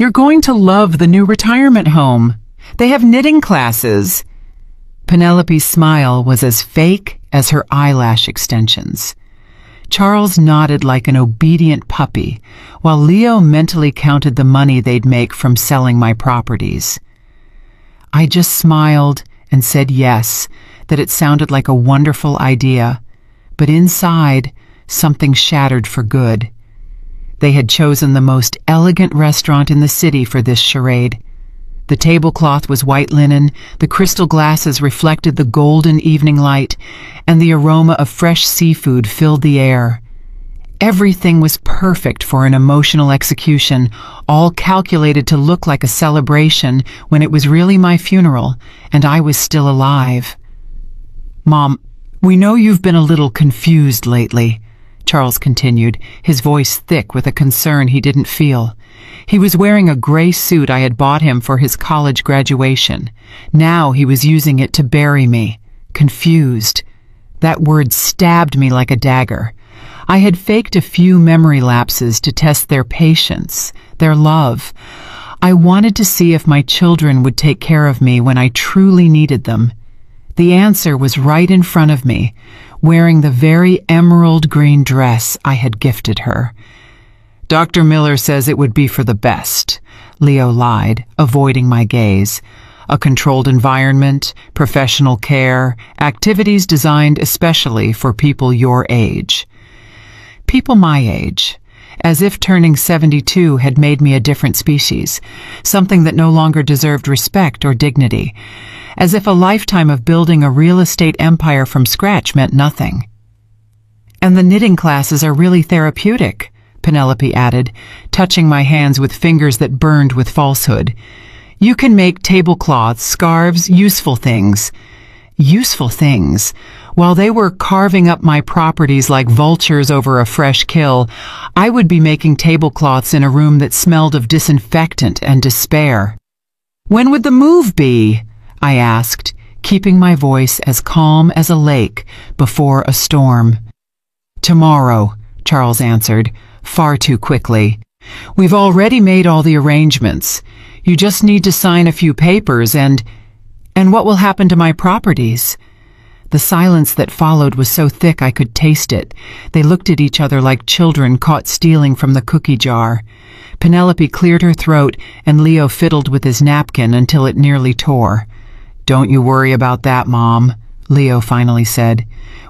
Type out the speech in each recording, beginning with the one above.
You're going to love the new retirement home. They have knitting classes." Penelope's smile was as fake as her eyelash extensions. Charles nodded like an obedient puppy, while Leo mentally counted the money they'd make from selling my properties. I just smiled and said yes, that it sounded like a wonderful idea, but inside, something shattered for good. They had chosen the most elegant restaurant in the city for this charade. The tablecloth was white linen, the crystal glasses reflected the golden evening light, and the aroma of fresh seafood filled the air. Everything was perfect for an emotional execution, all calculated to look like a celebration when it was really my funeral, and I was still alive. "Mom, we know you've been a little confused lately," Charles continued, his voice thick with a concern he didn't feel. He was wearing a gray suit I had bought him for his college graduation. Now he was using it to bury me. Confused. That word stabbed me like a dagger. I had faked a few memory lapses to test their patience, their love. I wanted to see if my children would take care of me when I truly needed them. The answer was right in front of me, wearing the very emerald green dress I had gifted her. "Dr. Miller says it would be for the best," Leo lied, avoiding my gaze. "A controlled environment, professional care, activities designed especially for people your age." People my age. As if turning 72 had made me a different species, something that no longer deserved respect or dignity. As if a lifetime of building a real estate empire from scratch meant nothing. "And the knitting classes are really therapeutic," Penelope added, touching my hands with fingers that burned with falsehood. "You can make tablecloths, scarves, useful things." Useful things. While they were carving up my properties like vultures over a fresh kill, I would be making tablecloths in a room that smelled of disinfectant and despair. "When would the move be?" I asked, keeping my voice as calm as a lake before a storm. "Tomorrow," Charles answered, far too quickly. "We've already made all the arrangements. You just need to sign a few papers and what will happen to my properties?" The silence that followed was so thick I could taste it. They looked at each other like children caught stealing from the cookie jar. Penelope cleared her throat and Leo fiddled with his napkin until it nearly tore. "Don't you worry about that, Mom," Leo finally said.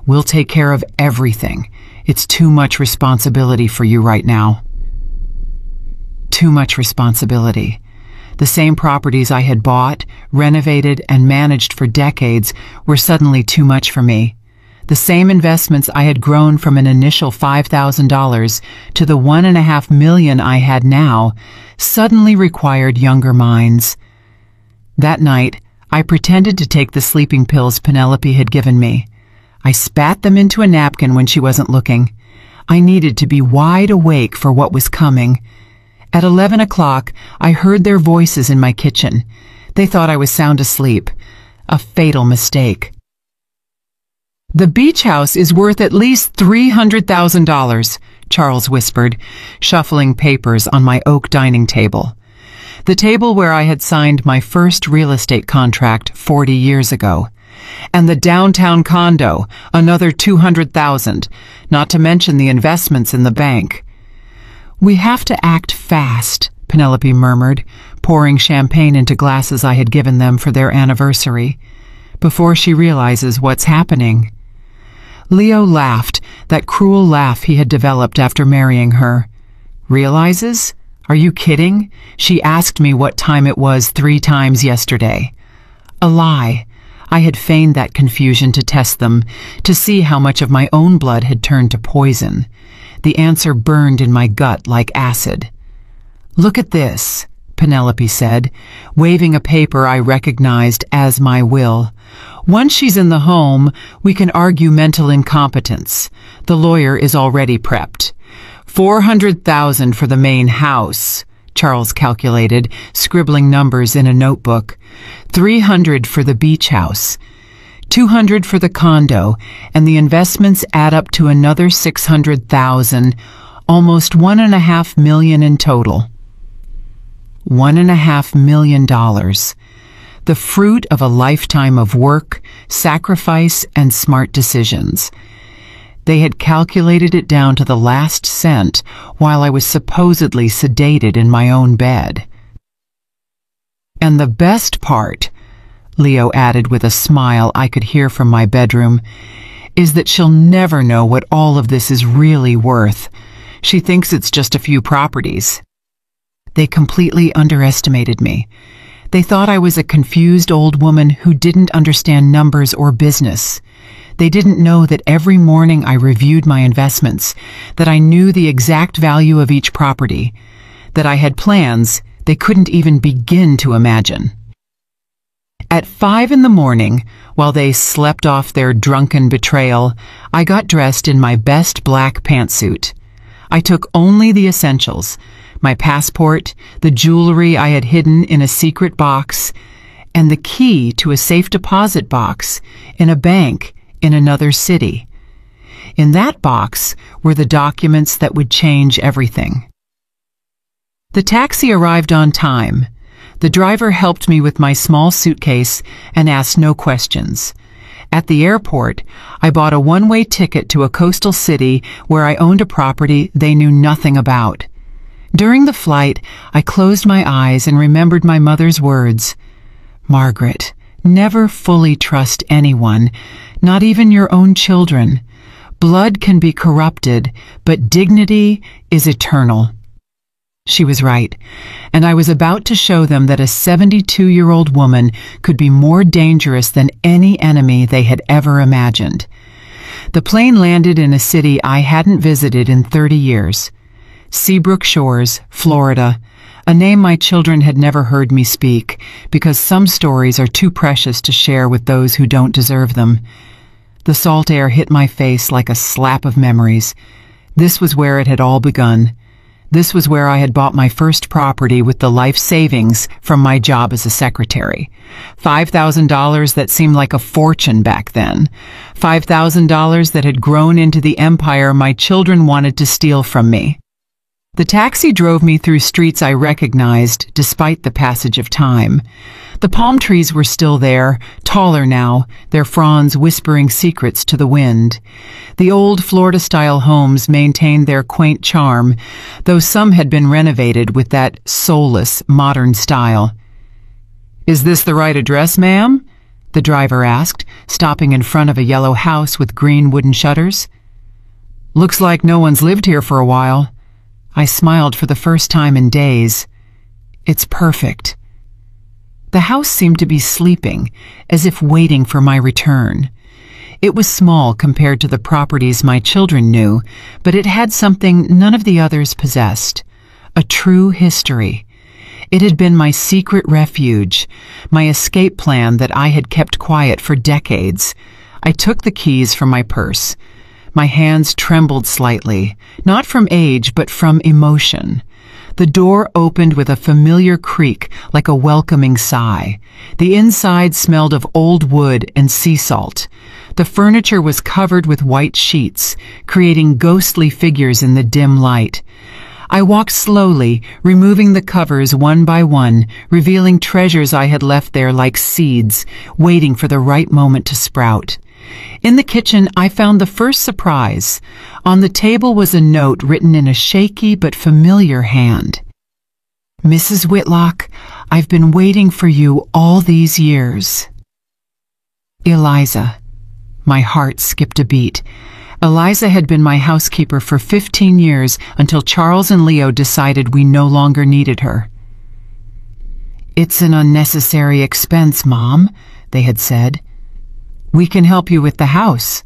"We'll take care of everything. It's too much responsibility for you right now." Too much responsibility. The same properties I had bought, renovated, and managed for decades were suddenly too much for me. The same investments I had grown from an initial $5,000 to the $1.5 million I had now suddenly required younger minds. That night, I pretended to take the sleeping pills Penelope had given me. I spat them into a napkin when she wasn't looking. I needed to be wide awake for what was coming. At 11 o'clock, I heard their voices in my kitchen. They thought I was sound asleep. A fatal mistake. "The beach house is worth at least $300,000, Charles whispered, shuffling papers on my oak dining table. The table where I had signed my first real estate contract 40 years ago. "And the downtown condo, another $200,000, not to mention the investments in the bank." "We have to act fast," Penelope murmured, pouring champagne into glasses I had given them for their anniversary, "before she realizes what's happening." Leo laughed, that cruel laugh he had developed after marrying her. "Realizes? Are you kidding? She asked me what time it was 3 times yesterday." A lie. I had feigned that confusion to test them, to see how much of my own blood had turned to poison. The answer burned in my gut like acid. "Look at this," Penelope said, waving a paper I recognized as my will. "Once she's in the home, we can argue mental incompetence. The lawyer is already prepped. $400,000 for the main house," Charles calculated, scribbling numbers in a notebook. $300 for the beach house. $200 for the condo, and the investments add up to another $600,000, almost $1.5 million in total. $1.5 million. The fruit of a lifetime of work, sacrifice, and smart decisions. They had calculated it down to the last cent while I was supposedly sedated in my own bed. And the best part, Leo added with a smile I could hear from my bedroom, is that she'll never know what all of this is really worth. She thinks it's just a few properties. They completely underestimated me. They thought I was a confused old woman who didn't understand numbers or business. They didn't know that every morning I reviewed my investments, that I knew the exact value of each property, that I had plans they couldn't even begin to imagine. At 5 in the morning, while they slept off their drunken betrayal, I got dressed in my best black pantsuit. I took only the essentials: my passport, the jewelry I had hidden in a secret box, and the key to a safe deposit box in a bank in another city. In that box were the documents that would change everything. The taxi arrived on time. The driver helped me with my small suitcase and asked no questions. At the airport, I bought a one-way ticket to a coastal city where I owned a property they knew nothing about. During the flight, I closed my eyes and remembered my mother's words. "Margaret, never fully trust anyone, not even your own children. Blood can be corrupted, but dignity is eternal." She was right, and I was about to show them that a 72-year-old woman could be more dangerous than any enemy they had ever imagined. The plane landed in a city I hadn't visited in 30 years. Seabrook Shores, Florida, a name my children had never heard me speak, because some stories are too precious to share with those who don't deserve them. The salt air hit my face like a slap of memories. This was where it had all begun. This was where I had bought my first property with the life savings from my job as a secretary. $5,000 that seemed like a fortune back then. $5,000 that had grown into the empire my children wanted to steal from me. The taxi drove me through streets I recognized despite the passage of time. The palm trees were still there, taller now, their fronds whispering secrets to the wind. The old Florida-style homes maintained their quaint charm, though some had been renovated with that soulless, modern style. "Is this the right address, ma'am?" the driver asked, stopping in front of a yellow house with green wooden shutters. "Looks like no one's lived here for a while." I smiled for the first time in days. "It's perfect." The house seemed to be sleeping, as if waiting for my return. It was small compared to the properties my children knew, but it had something none of the others possessed: a true history. It had been my secret refuge, my escape plan that I had kept quiet for decades. I took the keys from my purse. My hands trembled slightly, not from age, but from emotion. The door opened with a familiar creak, like a welcoming sigh. The inside smelled of old wood and sea salt. The furniture was covered with white sheets, creating ghostly figures in the dim light. I walked slowly, removing the covers one by one, revealing treasures I had left there like seeds, waiting for the right moment to sprout. In the kitchen, I found the first surprise. On the table was a note written in a shaky but familiar hand. "Mrs. Whitlock, I've been waiting for you all these years. Eliza." My heart skipped a beat. Eliza had been my housekeeper for 15 years until Charles and Leo decided we no longer needed her. "It's an unnecessary expense, Mom," they had said. "We can help you with the house."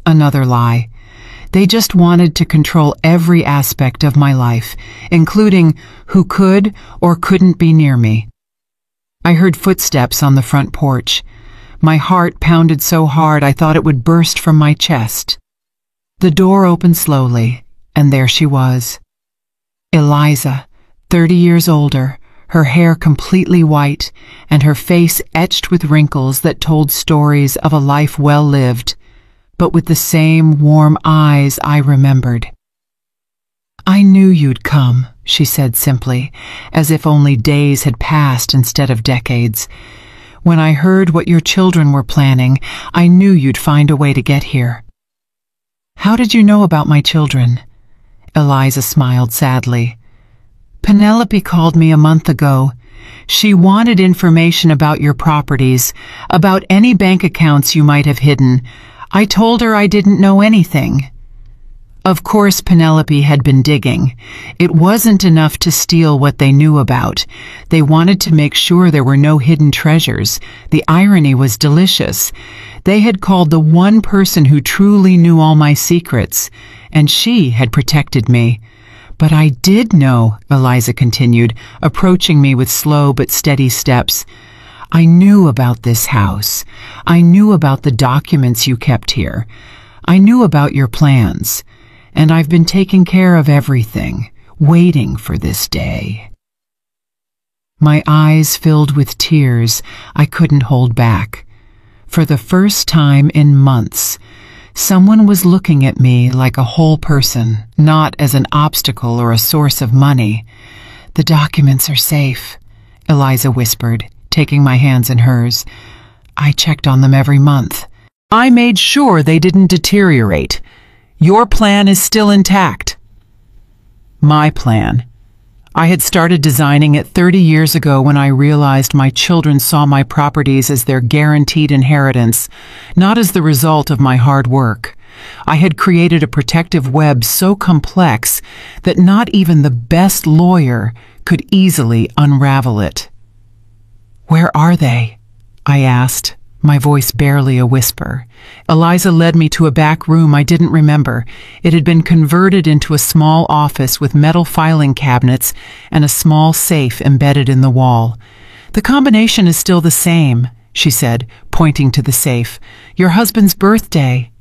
Another lie. They just wanted to control every aspect of my life, including who could or couldn't be near me. I heard footsteps on the front porch. My heart pounded so hard I thought it would burst from my chest. The door opened slowly, and there she was. Eliza, 30 years older, her hair completely white, and her face etched with wrinkles that told stories of a life well lived, but with the same warm eyes I remembered. "I knew you'd come," she said simply, as if only days had passed instead of decades. "When I heard what your children were planning, I knew you'd find a way to get here." "How did you know about my children?" Eliza smiled sadly. "Penelope called me a month ago. She wanted information about your properties, about any bank accounts you might have hidden. I told her I didn't know anything." Of course, Penelope had been digging. It wasn't enough to steal what they knew about. They wanted to make sure there were no hidden treasures. The irony was delicious. They had called the one person who truly knew all my secrets, and she had protected me. "But I did know," Eliza continued, approaching me with slow but steady steps. "I knew about this house. I knew about the documents you kept here. I knew about your plans. And I've been taking care of everything, waiting for this day." My eyes filled with tears I couldn't hold back. For the first time in months, someone was looking at me like a whole person, not as an obstacle or a source of money. "The documents are safe," Eliza whispered, taking my hands in hers. "I checked on them every month. I made sure they didn't deteriorate. Your plan is still intact." My plan. I had started designing it 30 years ago when I realized my children saw my properties as their guaranteed inheritance, not as the result of my hard work. I had created a protective web so complex that not even the best lawyer could easily unravel it. "Where are they?" I asked, my voice barely a whisper. Eliza led me to a back room I didn't remember. It had been converted into a small office with metal filing cabinets and a small safe embedded in the wall. "The combination is still the same," she said, pointing to the safe. "Your husband's birthday."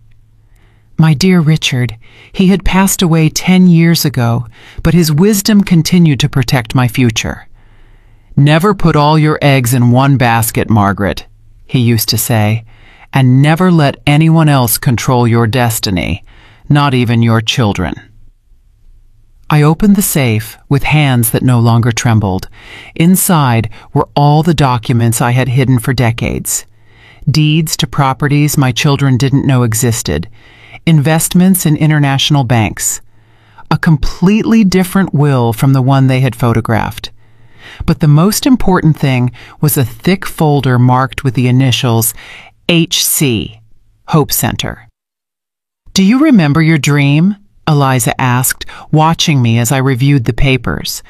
My dear Richard, he had passed away 10 years ago, but his wisdom continued to protect my future. "Never put all your eggs in one basket, Margaret," he used to say, "and never let anyone else control your destiny, not even your children." I opened the safe with hands that no longer trembled. Inside were all the documents I had hidden for decades. Deeds to properties my children didn't know existed, investments in international banks, a completely different will from the one they had photographed. But the most important thing was a thick folder marked with the initials HC, Hope Center. "Do you remember your dream?" Eliza asked, watching me as I reviewed the papers.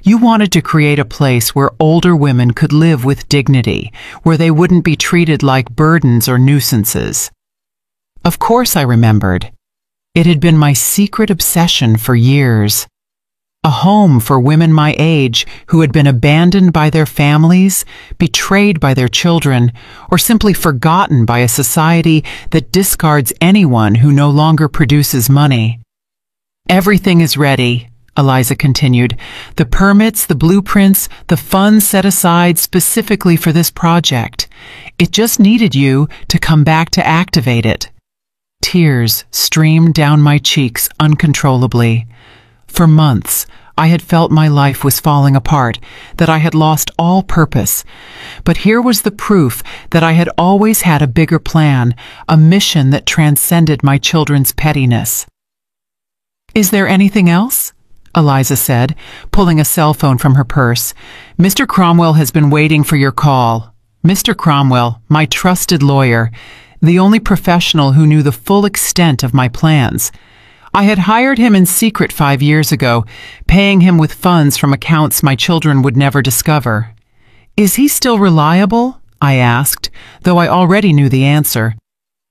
"You wanted to create a place where older women could live with dignity, where they wouldn't be treated like burdens or nuisances." Of course I remembered. It had been my secret obsession for years. A home for women my age who had been abandoned by their families, betrayed by their children, or simply forgotten by a society that discards anyone who no longer produces money. "Everything is ready," Eliza continued. "The permits, the blueprints, the funds set aside specifically for this project. It just needed you to come back to activate it." Tears streamed down my cheeks uncontrollably. For months, I had felt my life was falling apart, that I had lost all purpose. But here was the proof that I had always had a bigger plan, a mission that transcended my children's pettiness. "Is there anything else?" Eliza said, pulling a cell phone from her purse. "Mr. Cromwell has been waiting for your call." Mr. Cromwell, my trusted lawyer, the only professional who knew the full extent of my plans. I had hired him in secret 5 years ago, paying him with funds from accounts my children would never discover. "Is he still reliable?" I asked, though I already knew the answer.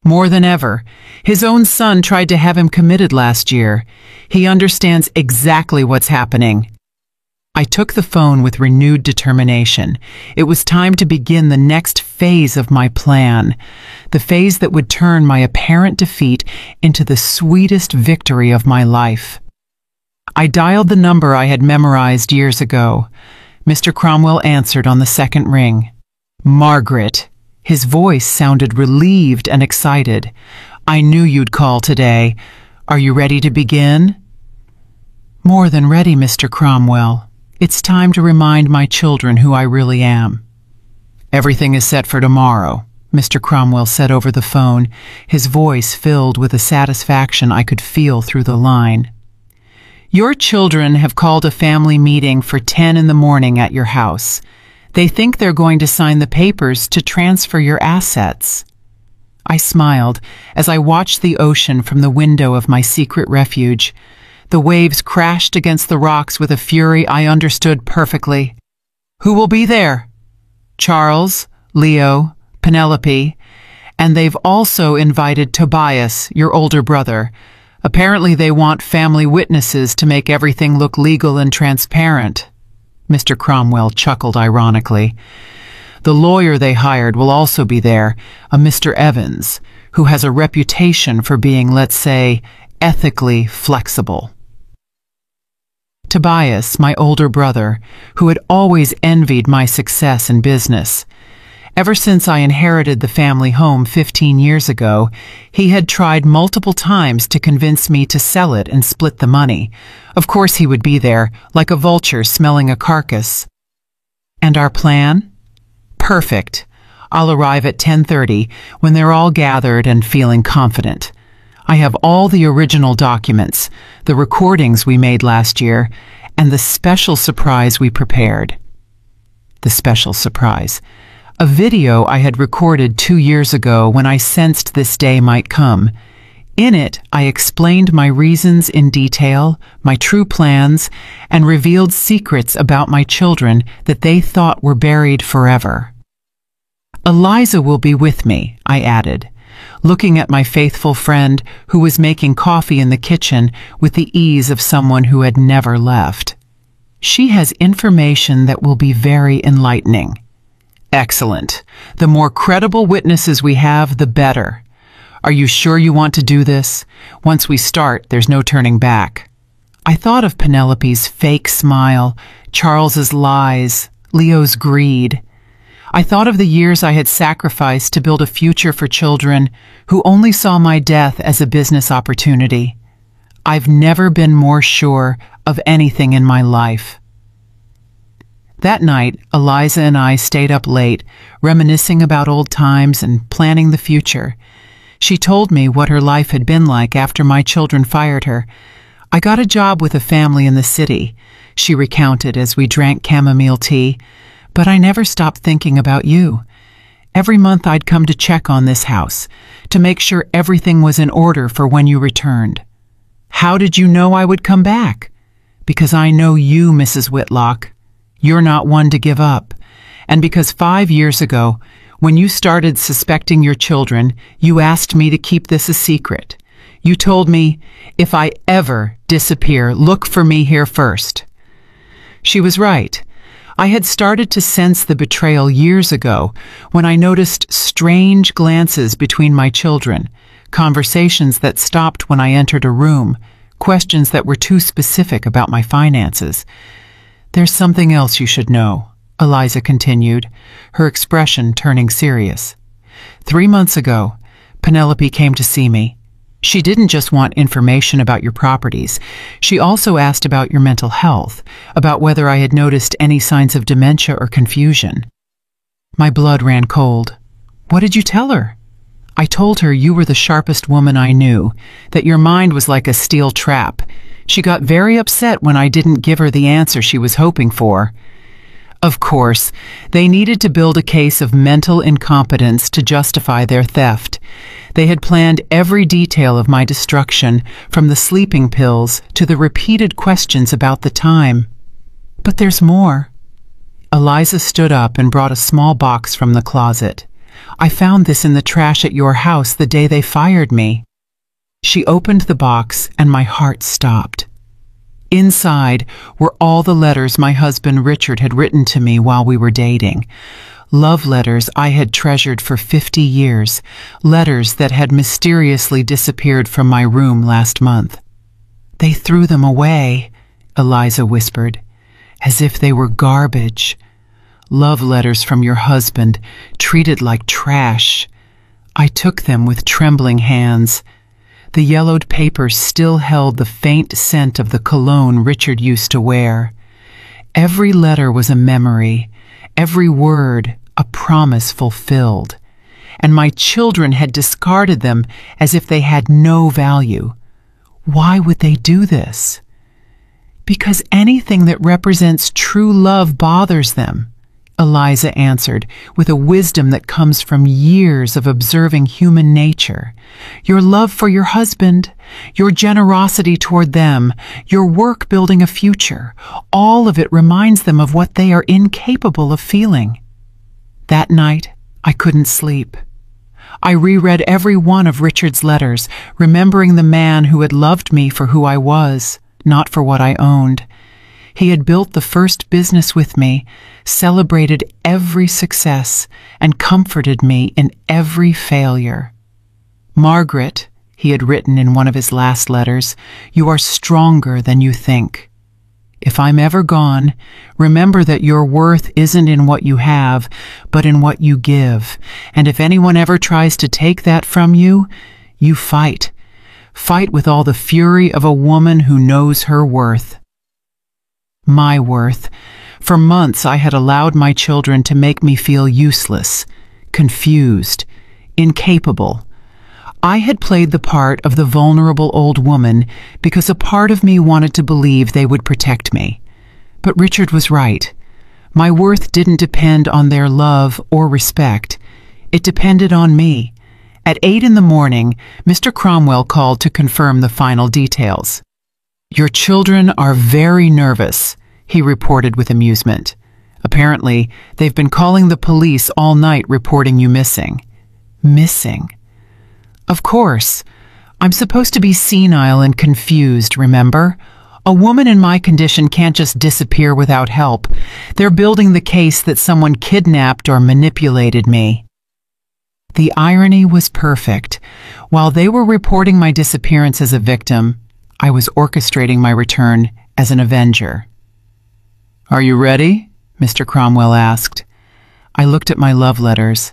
"More than ever. His own son tried to have him committed last year. He understands exactly what's happening." I took the phone with renewed determination. It was time to begin the next phase of my plan, the phase that would turn my apparent defeat into the sweetest victory of my life. I dialed the number I had memorized years ago. Mr. Cromwell answered on the second ring. "Margaret." His voice sounded relieved and excited. "I knew you'd call today. Are you ready to begin?" More than ready, Mr. Cromwell. It's time to remind my children who I really am. Everything is set for tomorrow, Mr. Cromwell said over the phone, his voice filled with a satisfaction I could feel through the line. Your children have called a family meeting for 10 in the morning at your house. They think they're going to sign the papers to transfer your assets. I smiled as I watched the ocean from the window of my secret refuge. The waves crashed against the rocks with a fury I understood perfectly. Who will be there? Charles, Leo, Penelope, and they've also invited Tobias, your older brother. Apparently they want family witnesses to make everything look legal and transparent. Mr. Cromwell chuckled ironically. The lawyer they hired will also be there, a Mr. Evans, who has a reputation for being, let's say, ethically flexible. Tobias, my older brother, who had always envied my success in business. Ever since I inherited the family home 15 years ago, he had tried multiple times to convince me to sell it and split the money. Of course he would be there, like a vulture smelling a carcass. And our plan? Perfect. I'll arrive at 10:30 when they're all gathered and feeling confident. I have all the original documents, the recordings we made last year, and the special surprise we prepared. The special surprise. A video I had recorded 2 years ago when I sensed this day might come. In it, I explained my reasons in detail, my true plans, and revealed secrets about my children that they thought were buried forever. Eliza will be with me, I added, looking at my faithful friend who was making coffee in the kitchen with the ease of someone who had never left. She has information that will be very enlightening. Excellent. The more credible witnesses we have, the better. Are you sure you want to do this? Once we start, there's no turning back. I thought of Penelope's fake smile, Charles's lies, Leo's greed. I thought of the years I had sacrificed to build a future for children who only saw my death as a business opportunity. I've never been more sure of anything in my life. That night, Eliza and I stayed up late, reminiscing about old times and planning the future. She told me what her life had been like after my children fired her. I got a job with a family in the city, she recounted as we drank chamomile tea, but I never stopped thinking about you. Every month I'd come to check on this house, to make sure everything was in order for when you returned. How did you know I would come back? Because I know you, Mrs. Whitlock. You're not one to give up. And because 5 years ago, when you started suspecting your children, you asked me to keep this a secret. You told me, if I ever disappear, look for me here first. She was right. I had started to sense the betrayal years ago when I noticed strange glances between my children, conversations that stopped when I entered a room, questions that were too specific about my finances. There's something else you should know, Eliza continued, her expression turning serious. 3 months ago, Penelope came to see me. She didn't just want information about your properties. She also asked about your mental health, about whether I had noticed any signs of dementia or confusion. My blood ran cold. What did you tell her? I told her you were the sharpest woman I knew, that your mind was like a steel trap. She got very upset when I didn't give her the answer she was hoping for. Of course, they needed to build a case of mental incompetence to justify their theft. They had planned every detail of my destruction, from the sleeping pills to the repeated questions about the time. But there's more. Eliza stood up and brought a small box from the closet. I found this in the trash at your house the day they fired me. She opened the box and my heart stopped. Inside were all the letters my husband Richard had written to me while we were dating. Love letters I had treasured for 50 years, letters that had mysteriously disappeared from my room last month. They threw them away, Eliza whispered, as if they were garbage. Love letters from your husband, treated like trash. I took them with trembling hands. The yellowed papers still held the faint scent of the cologne Richard used to wear. Every letter was a memory, every word a promise fulfilled, and my children had discarded them as if they had no value. Why would they do this? Because anything that represents true love bothers them, Eliza answered, with a wisdom that comes from years of observing human nature. Your love for your husband, your generosity toward them, your work building a future, all of it reminds them of what they are incapable of feeling. That night, I couldn't sleep. I reread every one of Richard's letters, remembering the man who had loved me for who I was, not for what I owned. He had built the first business with me, celebrated every success, and comforted me in every failure. Margaret, he had written in one of his last letters, you are stronger than you think. If I'm ever gone, remember that your worth isn't in what you have, but in what you give. And if anyone ever tries to take that from you, you fight. Fight with all the fury of a woman who knows her worth. My worth. For months I had allowed my children to make me feel useless, confused, incapable. I had played the part of the vulnerable old woman because a part of me wanted to believe they would protect me. But Richard was right. My worth didn't depend on their love or respect. It depended on me. At 8 in the morning, Mr. Cromwell called to confirm the final details. Your children are very nervous, he reported with amusement. Apparently, they've been calling the police all night reporting you missing. Missing? Of course. I'm supposed to be senile and confused, remember? A woman in my condition can't just disappear without help. They're building the case that someone kidnapped or manipulated me. The irony was perfect. While they were reporting my disappearance as a victim, I was orchestrating my return as an avenger. Are you ready? Mr. Cromwell asked. I looked at my love letters.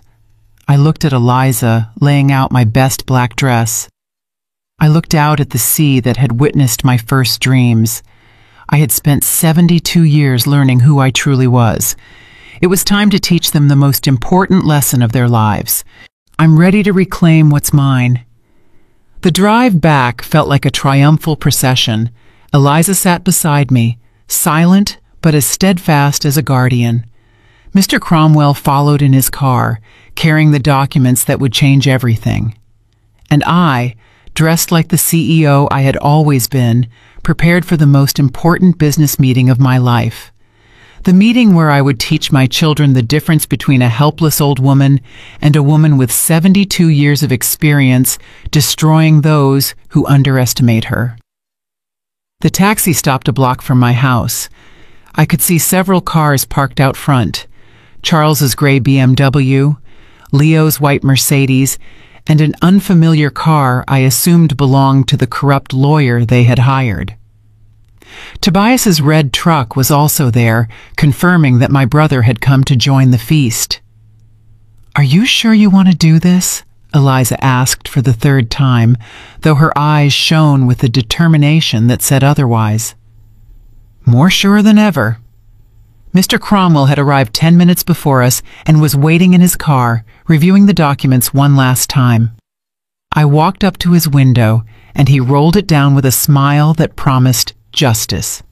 I looked at Eliza laying out my best black dress. I looked out at the sea that had witnessed my first dreams. I had spent 72 years learning who I truly was. It was time to teach them the most important lesson of their lives. I'm ready to reclaim what's mine. The drive back felt like a triumphal procession. Eliza sat beside me, silent but as steadfast as a guardian. Mr. Cromwell followed in his car, carrying the documents that would change everything. And I, dressed like the CEO I had always been, prepared for the most important business meeting of my life. The meeting where I would teach my children the difference between a helpless old woman and a woman with 72 years of experience destroying those who underestimate her. The taxi stopped a block from my house. I could see several cars parked out front. Charles's gray BMW, Leo's white Mercedes, and an unfamiliar car I assumed belonged to the corrupt lawyer they had hired. Tobias's red truck was also there, confirming that my brother had come to join the feast. Are you sure you want to do this? Eliza asked for the third time, though her eyes shone with a determination that said otherwise. More sure than ever. Mr. Cromwell had arrived 10 minutes before us and was waiting in his car, reviewing the documents one last time. I walked up to his window, and he rolled it down with a smile that promised justice.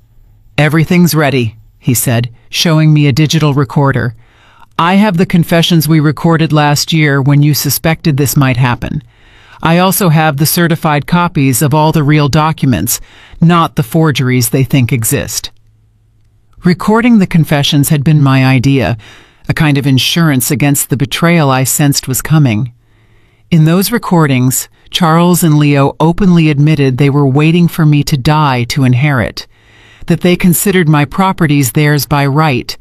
Everything's ready, he said, showing me a digital recorder. I have the confessions we recorded last year when you suspected this might happen. I also have the certified copies of all the real documents, not the forgeries they think exist. Recording the confessions had been my idea, a kind of insurance against the betrayal I sensed was coming. In those recordings, Charles and Leo openly admitted they were waiting for me to die to inherit, that they considered my properties theirs by right,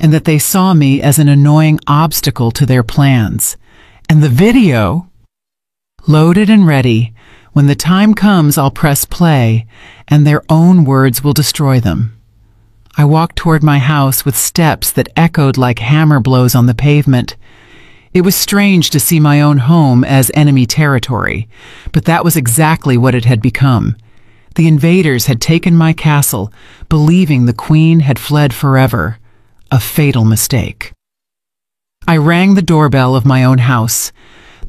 and that they saw me as an annoying obstacle to their plans. And the video, loaded and ready, when the time comes I'll press play, and their own words will destroy them. I walked toward my house with steps that echoed like hammer blows on the pavement. It was strange to see my own home as enemy territory, but that was exactly what it had become. The invaders had taken my castle, believing the queen had fled forever. A fatal mistake. I rang the doorbell of my own house.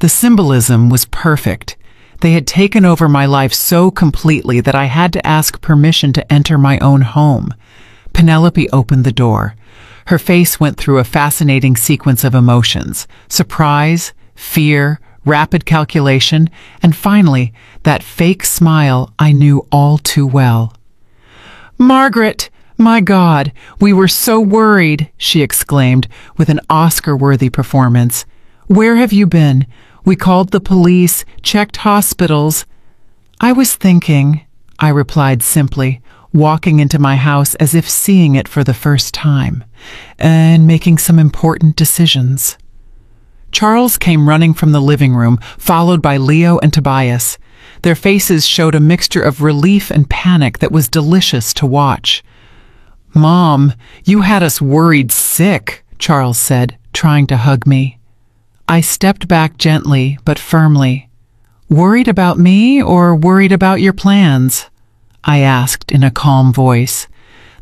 The symbolism was perfect. They had taken over my life so completely that I had to ask permission to enter my own home. Penelope opened the door. Her face went through a fascinating sequence of emotions: surprise, fear, rapid calculation, and finally, that fake smile I knew all too well. "Margaret! My God, we were so worried," she exclaimed with an Oscar-worthy performance. "Where have you been? We called the police, checked hospitals." "I was thinking," I replied simply, walking into my house as if seeing it for the first time, and making some important decisions. Charles came running from the living room, followed by Leo and Tobias. Their faces showed a mixture of relief and panic that was delicious to watch. "Mom, you had us worried sick," Charles said, trying to hug me. I stepped back gently but firmly. "Worried about me or worried about your plans?" I asked in a calm voice.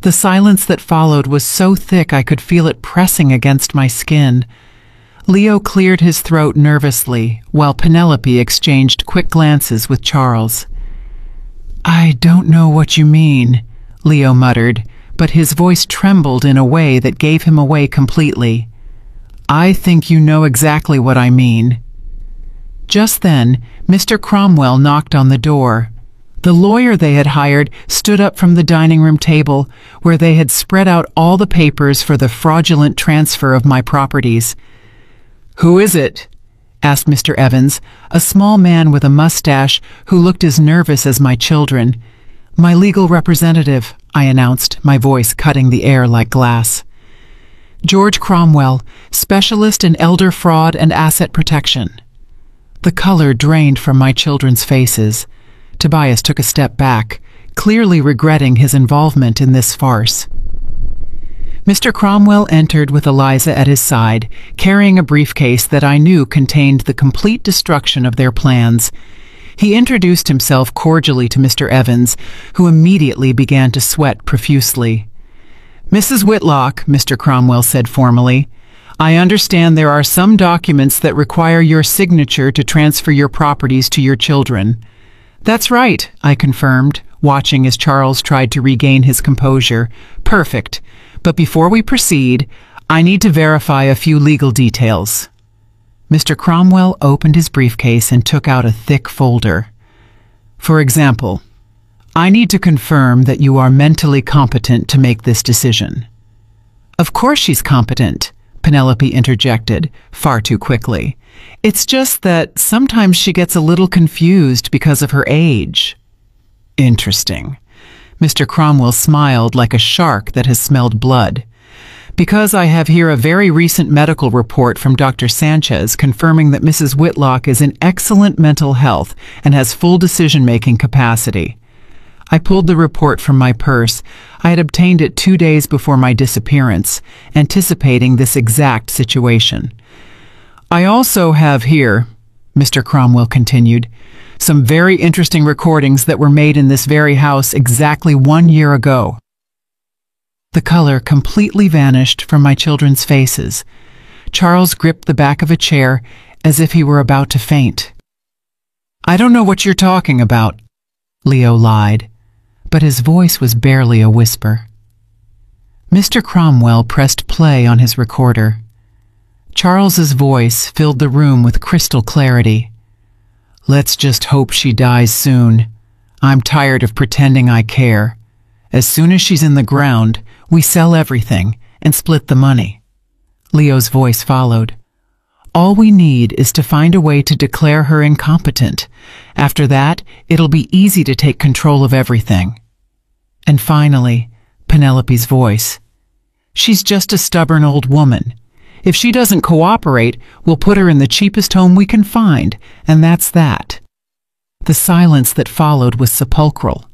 The silence that followed was so thick I could feel it pressing against my skin. Leo cleared his throat nervously, while Penelope exchanged quick glances with Charles. "I don't know what you mean," Leo muttered, but his voice trembled in a way that gave him away completely. "I think you know exactly what I mean." Just then, Mr. Cromwell knocked on the door. The lawyer they had hired stood up from the dining room table, where they had spread out all the papers for the fraudulent transfer of my properties. "Who is it?" asked Mr. Evans, a small man with a mustache who looked as nervous as my children. "My legal representative," I announced, my voice cutting the air like glass. "George Cromwell, specialist in elder fraud and asset protection." The color drained from my children's faces. Tobias took a step back, clearly regretting his involvement in this farce. Mr. Cromwell entered with Eliza at his side, carrying a briefcase that I knew contained the complete destruction of their plans. He introduced himself cordially to Mr. Evans, who immediately began to sweat profusely. "Mrs. Whitlock," Mr. Cromwell said formally, "I understand there are some documents that require your signature to transfer your properties to your children." "That's right," I confirmed, watching as Charles tried to regain his composure. "Perfect. But before we proceed, I need to verify a few legal details." Mr. Cromwell opened his briefcase and took out a thick folder. "For example, I need to confirm that you are mentally competent to make this decision." "Of course she's competent," Penelope interjected, far too quickly. "It's just that sometimes she gets a little confused because of her age." "Interesting." Mr. Cromwell smiled like a shark that has smelled blood. "Because I have here a very recent medical report from Dr. Sanchez confirming that Mrs. Whitlock is in excellent mental health and has full decision-making capacity." I pulled the report from my purse. I had obtained it 2 days before my disappearance, anticipating this exact situation. "I also have here," Mr. Cromwell continued, "some very interesting recordings that were made in this very house exactly 1 year ago." The color completely vanished from my children's faces. Charles gripped the back of a chair as if he were about to faint. "I don't know what you're talking about," Leo lied, but his voice was barely a whisper. Mr. Cromwell pressed play on his recorder. Charles's voice filled the room with crystal clarity. "Let's just hope she dies soon. I'm tired of pretending I care. As soon as she's in the ground, we sell everything and split the money." Leo's voice followed. "All we need is to find a way to declare her incompetent. After that, it'll be easy to take control of everything." And finally, Penelope's voice. "She's just a stubborn old woman. If she doesn't cooperate, we'll put her in the cheapest home we can find, and that's that." The silence that followed was sepulchral.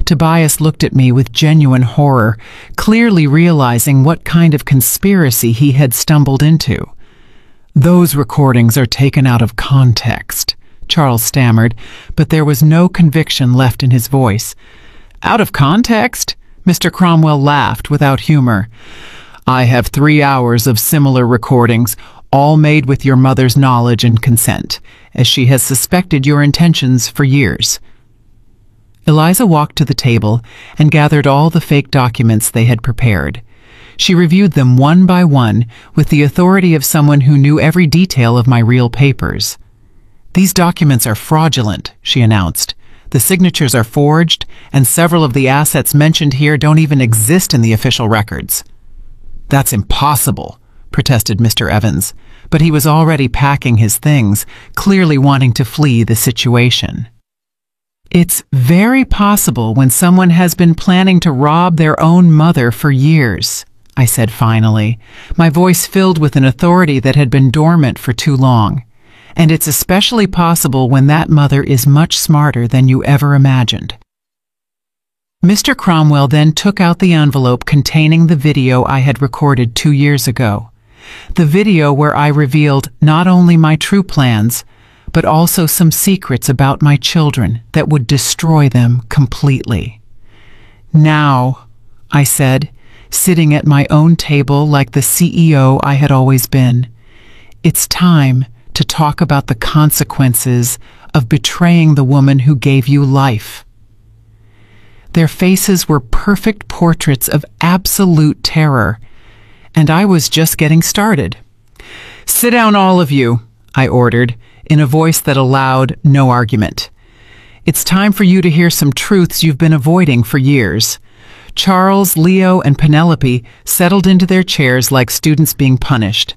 Tobias looked at me with genuine horror, clearly realizing what kind of conspiracy he had stumbled into. "Those recordings are taken out of context," Charles stammered, but there was no conviction left in his voice. "Out of context?" Mr. Cromwell laughed without humor. "I have 3 hours of similar recordings, all made with your mother's knowledge and consent, as she has suspected your intentions for years." Eliza walked to the table and gathered all the fake documents they had prepared. She reviewed them one by one with the authority of someone who knew every detail of my real papers. "These documents are fraudulent," she announced. "The signatures are forged, and several of the assets mentioned here don't even exist in the official records." "That's impossible," protested Mr. Evans, but he was already packing his things, clearly wanting to flee the situation. "It's very possible when someone has been planning to rob their own mother for years," I said finally, my voice filled with an authority that had been dormant for too long. "And it's especially possible when that mother is much smarter than you ever imagined." Mr. Cromwell then took out the envelope containing the video I had recorded 2 years ago. The video where I revealed not only my true plans, but also some secrets about my children that would destroy them completely. "Now," I said, sitting at my own table like the CEO I had always been, "it's time to talk about the consequences of betraying the woman who gave you life." Their faces were perfect portraits of absolute terror, and I was just getting started. "Sit down, all of you," I ordered, in a voice that allowed no argument. "It's time for you to hear some truths you've been avoiding for years." Charles, Leo, and Penelope settled into their chairs like students being punished.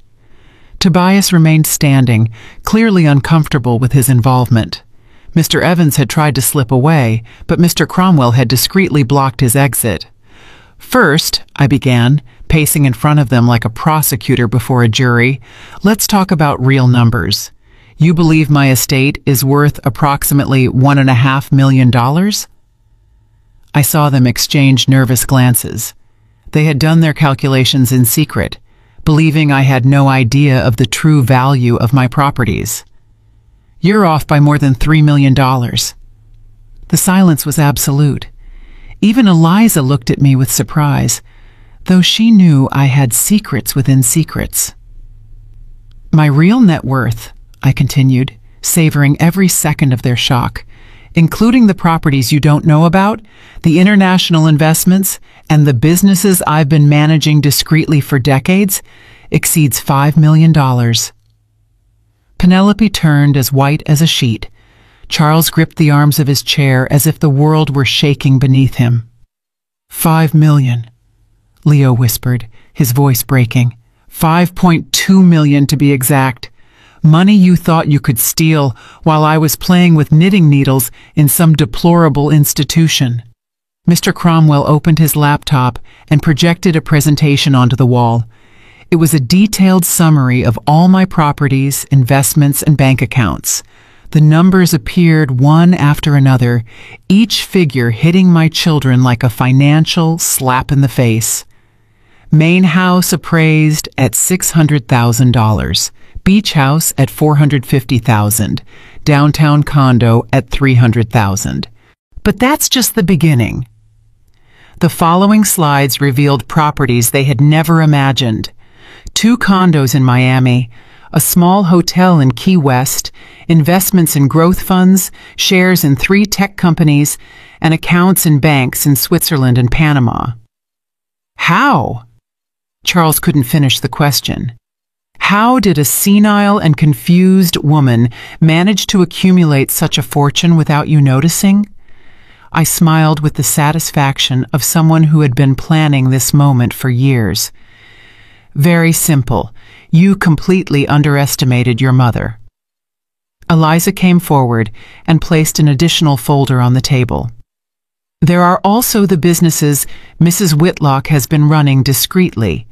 Tobias remained standing, clearly uncomfortable with his involvement. Mr. Evans had tried to slip away, but Mr. Cromwell had discreetly blocked his exit. "First," I began, pacing in front of them like a prosecutor before a jury, "let's talk about real numbers. You believe my estate is worth approximately $1.5 million? I saw them exchange nervous glances. They had done their calculations in secret, believing I had no idea of the true value of my properties. "You're off by more than $3 million. The silence was absolute. Even Eliza looked at me with surprise, though she knew I had secrets within secrets. "My real net worth," I continued, savoring every second of their shock, "including the properties you don't know about, the international investments, and the businesses I've been managing discreetly for decades, exceeds $5 million. Penelope turned as white as a sheet. Charles gripped the arms of his chair as if the world were shaking beneath him. "5 million, Leo whispered, his voice breaking. 5.2 million to be exact. Money you thought you could steal while I was playing with knitting needles in some deplorable institution." Mr. Cromwell opened his laptop and projected a presentation onto the wall. It was a detailed summary of all my properties, investments, and bank accounts. The numbers appeared one after another, each figure hitting my children like a financial slap in the face. Main house appraised at $600,000. Beach house at $450,000. Downtown condo at $300,000. But that's just the beginning. The following slides revealed properties they had never imagined. 2 condos in Miami, a small hotel in Key West, investments in growth funds, shares in 3 tech companies, and accounts in banks in Switzerland and Panama. How? Charles couldn't finish the question. How did a senile and confused woman manage to accumulate such a fortune without you noticing? I smiled with the satisfaction of someone who had been planning this moment for years. Very simple. You completely underestimated your mother. Eliza came forward and placed an additional folder on the table. There are also the businesses Mrs. Whitlock has been running discreetly.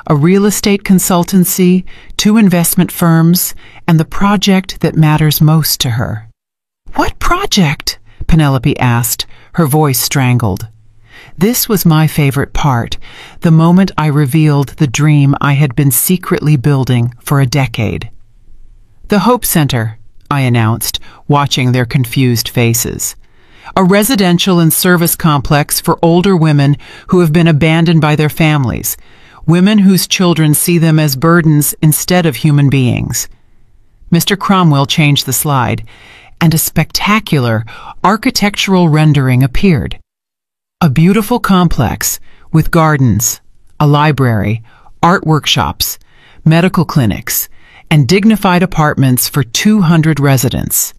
A real estate consultancy, 2 investment firms, and the project that matters most to her. What project? Penelope asked, her voice strangled. This was my favorite part, the moment I revealed the dream I had been secretly building for a decade. The Hope Center, I announced, watching their confused faces. A residential and service complex for older women who have been abandoned by their families, women whose children see them as burdens instead of human beings. Mr. Cromwell changed the slide, and a spectacular architectural rendering appeared. A beautiful complex with gardens, a library, art workshops, medical clinics, and dignified apartments for 200 residents.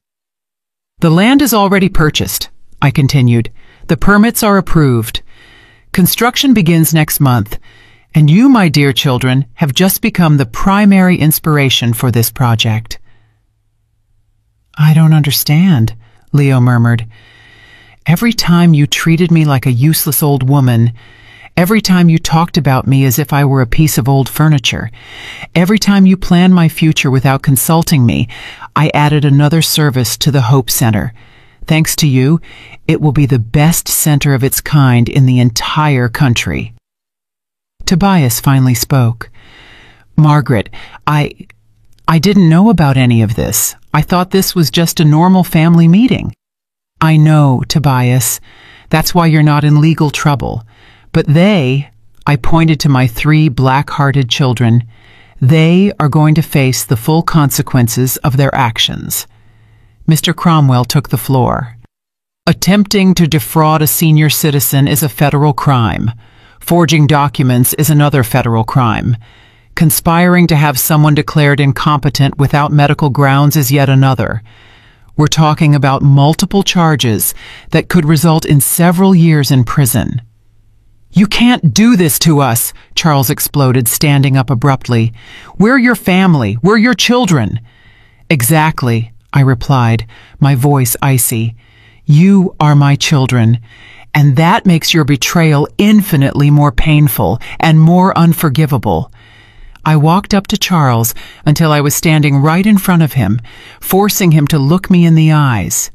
The land is already purchased, I continued. The permits are approved. Construction begins next month, and you, my dear children, have just become the primary inspiration for this project. I don't understand, Leo murmured. Every time you treated me like a useless old woman, every time you talked about me as if I were a piece of old furniture, every time you planned my future without consulting me, I added another service to the Hope Center. Thanks to you, it will be the best center of its kind in the entire country. Tobias finally spoke. Margaret, I didn't know about any of this. I thought this was just a normal family meeting. I know, Tobias. That's why you're not in legal trouble. But I pointed to my 3 black-hearted children, they are going to face the full consequences of their actions. Mr. Cromwell took the floor. Attempting to defraud a senior citizen is a federal crime. Forging documents is another federal crime. Conspiring to have someone declared incompetent without medical grounds is yet another. We're talking about multiple charges that could result in several years in prison. You can't do this to us, Charles exploded, standing up abruptly. We're your family. We're your children. Exactly, I replied, my voice icy. You are my children, and that makes your betrayal infinitely more painful and more unforgivable. I walked up to Charles until I was standing right in front of him, forcing him to look me in the eyes.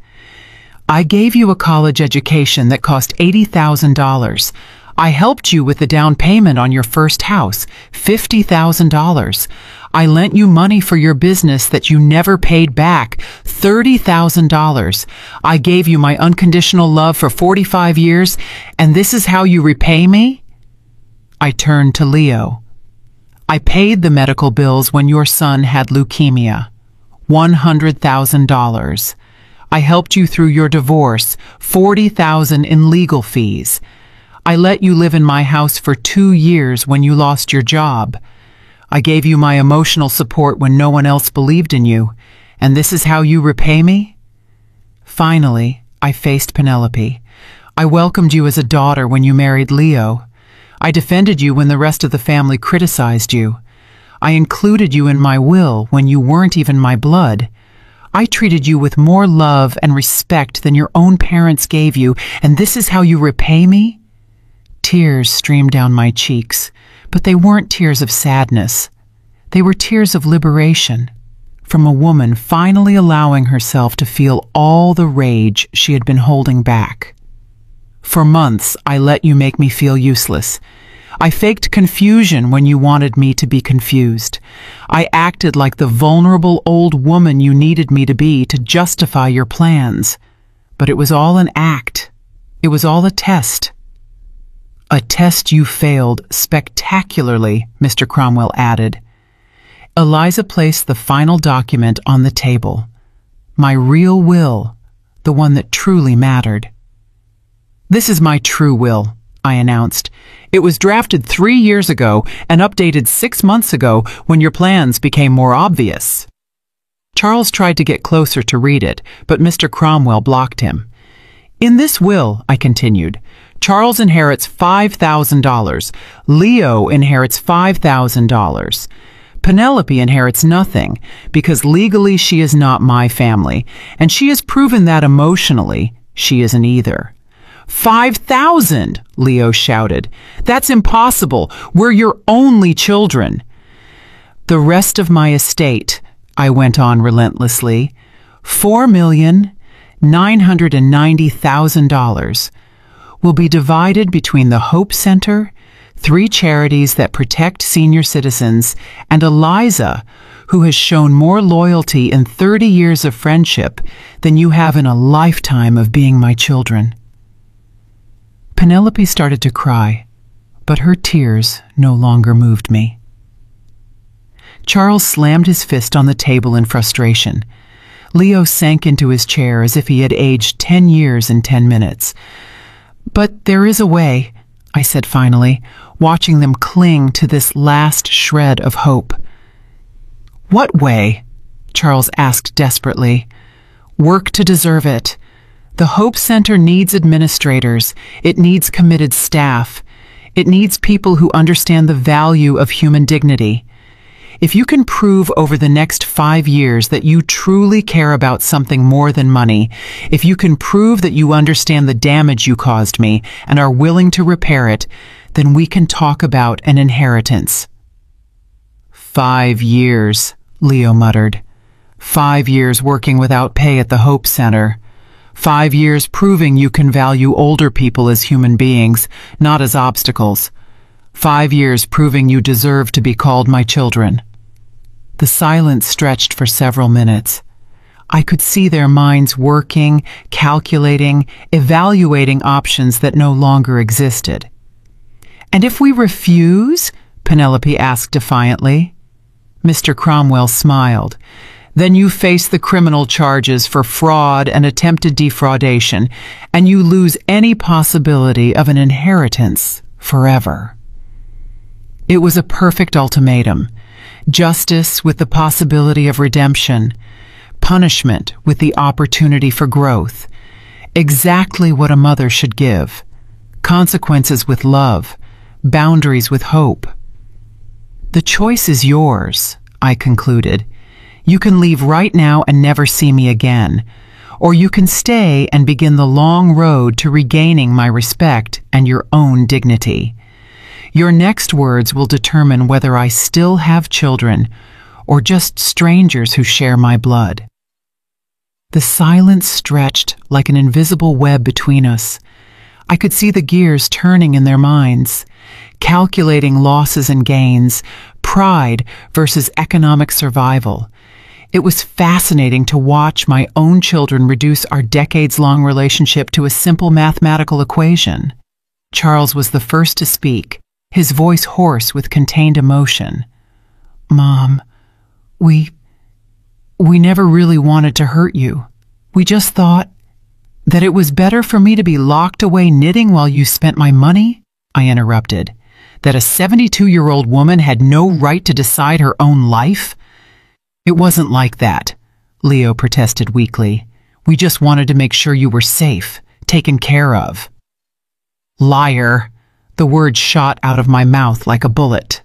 I gave you a college education that cost $80,000. I helped you with the down payment on your first house, $50,000. I lent you money for your business that you never paid back, $30,000. I gave you my unconditional love for 45 years, and this is how you repay me? I turned to Leo. I paid the medical bills when your son had leukemia, $100,000. I helped you through your divorce, $40,000 in legal fees. I let you live in my house for 2 years when you lost your job. I gave you my emotional support when no one else believed in you, and this is how you repay me? Finally, I faced Penelope. I welcomed you as a daughter when you married Leo. I defended you when the rest of the family criticized you. I included you in my will when you weren't even my blood. I treated you with more love and respect than your own parents gave you, and this is how you repay me? Tears streamed down my cheeks, but they weren't tears of sadness. They were tears of liberation, from a woman finally allowing herself to feel all the rage she had been holding back. For months, I let you make me feel useless. I faked confusion when you wanted me to be confused. I acted like the vulnerable old woman you needed me to be to justify your plans. But it was all an act. It was all a test. A test you failed spectacularly, Mr. Cromwell added. Eliza placed the final document on the table. My real will, the one that truly mattered. This is my true will, I announced. It was drafted 3 years ago and updated 6 months ago when your plans became more obvious. Charles tried to get closer to read it, but Mr. Cromwell blocked him. In this will, I continued, Charles inherits $5,000. Leo inherits $5,000. Penelope inherits nothing, because legally she is not my family, and she has proven that emotionally she isn't either. 5,000, Leo shouted. That's impossible. We're your only children. The rest of my estate, I went on relentlessly, $4,990,000, will be divided between the Hope Center, 3 charities that protect senior citizens, and Eliza, who has shown more loyalty in 30 years of friendship than you have in a lifetime of being my children." Penelope started to cry, but her tears no longer moved me. Charles slammed his fist on the table in frustration. Leo sank into his chair as if he had aged 10 years in 10 minutes. "But there is a way," I said finally, watching them cling to this last shred of hope. "What way?" Charles asked desperately. "Work to deserve it. The Hope Center needs administrators. It needs committed staff. It needs people who understand the value of human dignity. If you can prove over the next 5 years that you truly care about something more than money, if you can prove that you understand the damage you caused me and are willing to repair it, then we can talk about an inheritance." 5 years, Leo muttered. 5 years working without pay at the Hope Center. 5 years proving you can value older people as human beings, not as obstacles. 5 years proving you deserve to be called my children. The silence stretched for several minutes. I could see their minds working, calculating, evaluating options that no longer existed. "And if we refuse?" Penelope asked defiantly. Mr. Cromwell smiled. "Then you face the criminal charges for fraud and attempted defraudation, and you lose any possibility of an inheritance forever." It was a perfect ultimatum. Justice with the possibility of redemption. Punishment with the opportunity for growth. Exactly what a mother should give. Consequences with love. Boundaries with hope. "The choice is yours," I concluded. "You can leave right now and never see me again, or you can stay and begin the long road to regaining my respect and your own dignity. Your next words will determine whether I still have children or just strangers who share my blood." The silence stretched like an invisible web between us. I could see the gears turning in their minds, calculating losses and gains, pride versus economic survival. It was fascinating to watch my own children reduce our decades-long relationship to a simple mathematical equation. Charles was the first to speak, his voice hoarse with contained emotion. "Mom, we never really wanted to hurt you. We just thought that it was better for me to be locked away knitting while you spent my money," I interrupted. "That a 72-year-old woman had no right to decide her own life?" "It wasn't like that," Leo protested weakly. "We just wanted to make sure you were safe, taken care of." "Liar." The word shot out of my mouth like a bullet.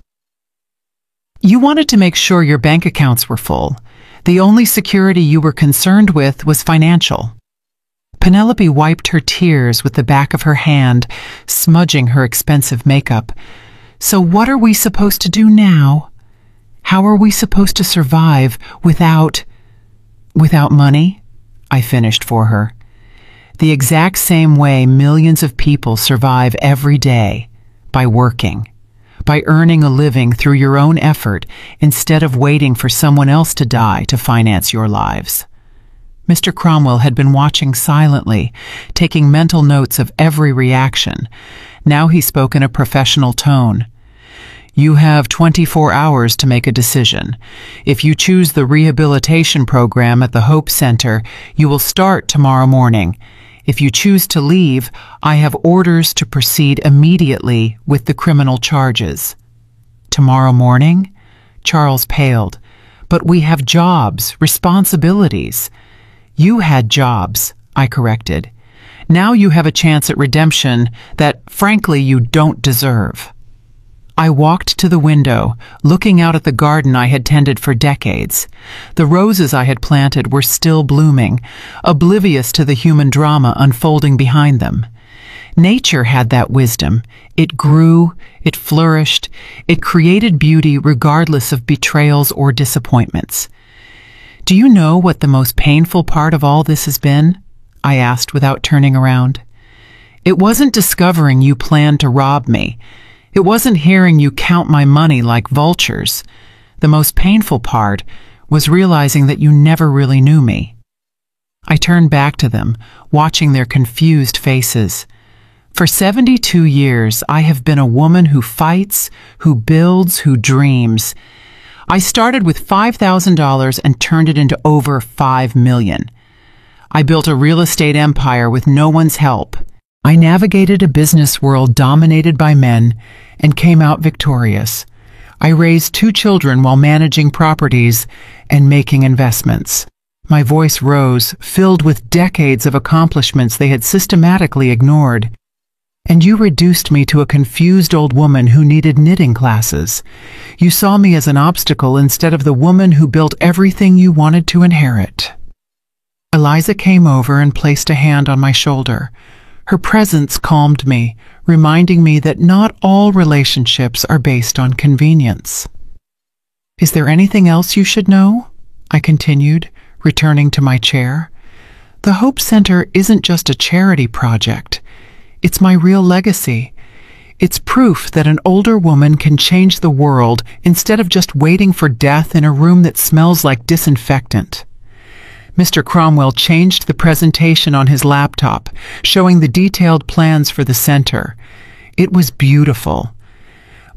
"You wanted to make sure your bank accounts were full. The only security you were concerned with was financial." Penelope wiped her tears with the back of her hand, smudging her expensive makeup. "So what are we supposed to do now? How are we supposed to survive without money?" I finished for her. "The exact same way millions of people survive every day, by working, by earning a living through your own effort instead of waiting for someone else to die to finance your lives." Mr. Cromwell had been watching silently, taking mental notes of every reaction. Now he spoke in a professional tone. "You have 24 hours to make a decision. If you choose the rehabilitation program at the Hope Center, you will start tomorrow morning. If you choose to leave, I have orders to proceed immediately with the criminal charges." "Tomorrow morning?" Charles paled. "But we have jobs, responsibilities." "You had jobs," I corrected. "Now you have a chance at redemption that, frankly, you don't deserve." I walked to the window, looking out at the garden I had tended for decades. The roses I had planted were still blooming, oblivious to the human drama unfolding behind them. Nature had that wisdom. It grew, it flourished, it created beauty regardless of betrayals or disappointments. "Do you know what the most painful part of all this has been?" I asked without turning around. "It wasn't discovering you planned to rob me. It wasn't hearing you count my money like vultures. The most painful part was realizing that you never really knew me. I turned back to them, watching their confused faces. For 72 years, I have been a woman who fights, who builds, who dreams. I started with $5,000 and turned it into over $5 million. I built a real estate empire with no one's help. I navigated a business world dominated by men and came out victorious. I raised 2 children while managing properties and making investments. My voice rose, filled with decades of accomplishments they had systematically ignored. And you reduced me to a confused old woman who needed knitting classes. You saw me as an obstacle instead of the woman who built everything you wanted to inherit. Eliza came over and placed a hand on my shoulder. Her presence calmed me, reminding me that not all relationships are based on convenience. Is there anything else you should know? I continued, returning to my chair. The Hope Center isn't just a charity project. It's my real legacy. It's proof that an older woman can change the world instead of just waiting for death in a room that smells like disinfectant. Mr. Cromwell changed the presentation on his laptop, showing the detailed plans for the center. It was beautiful.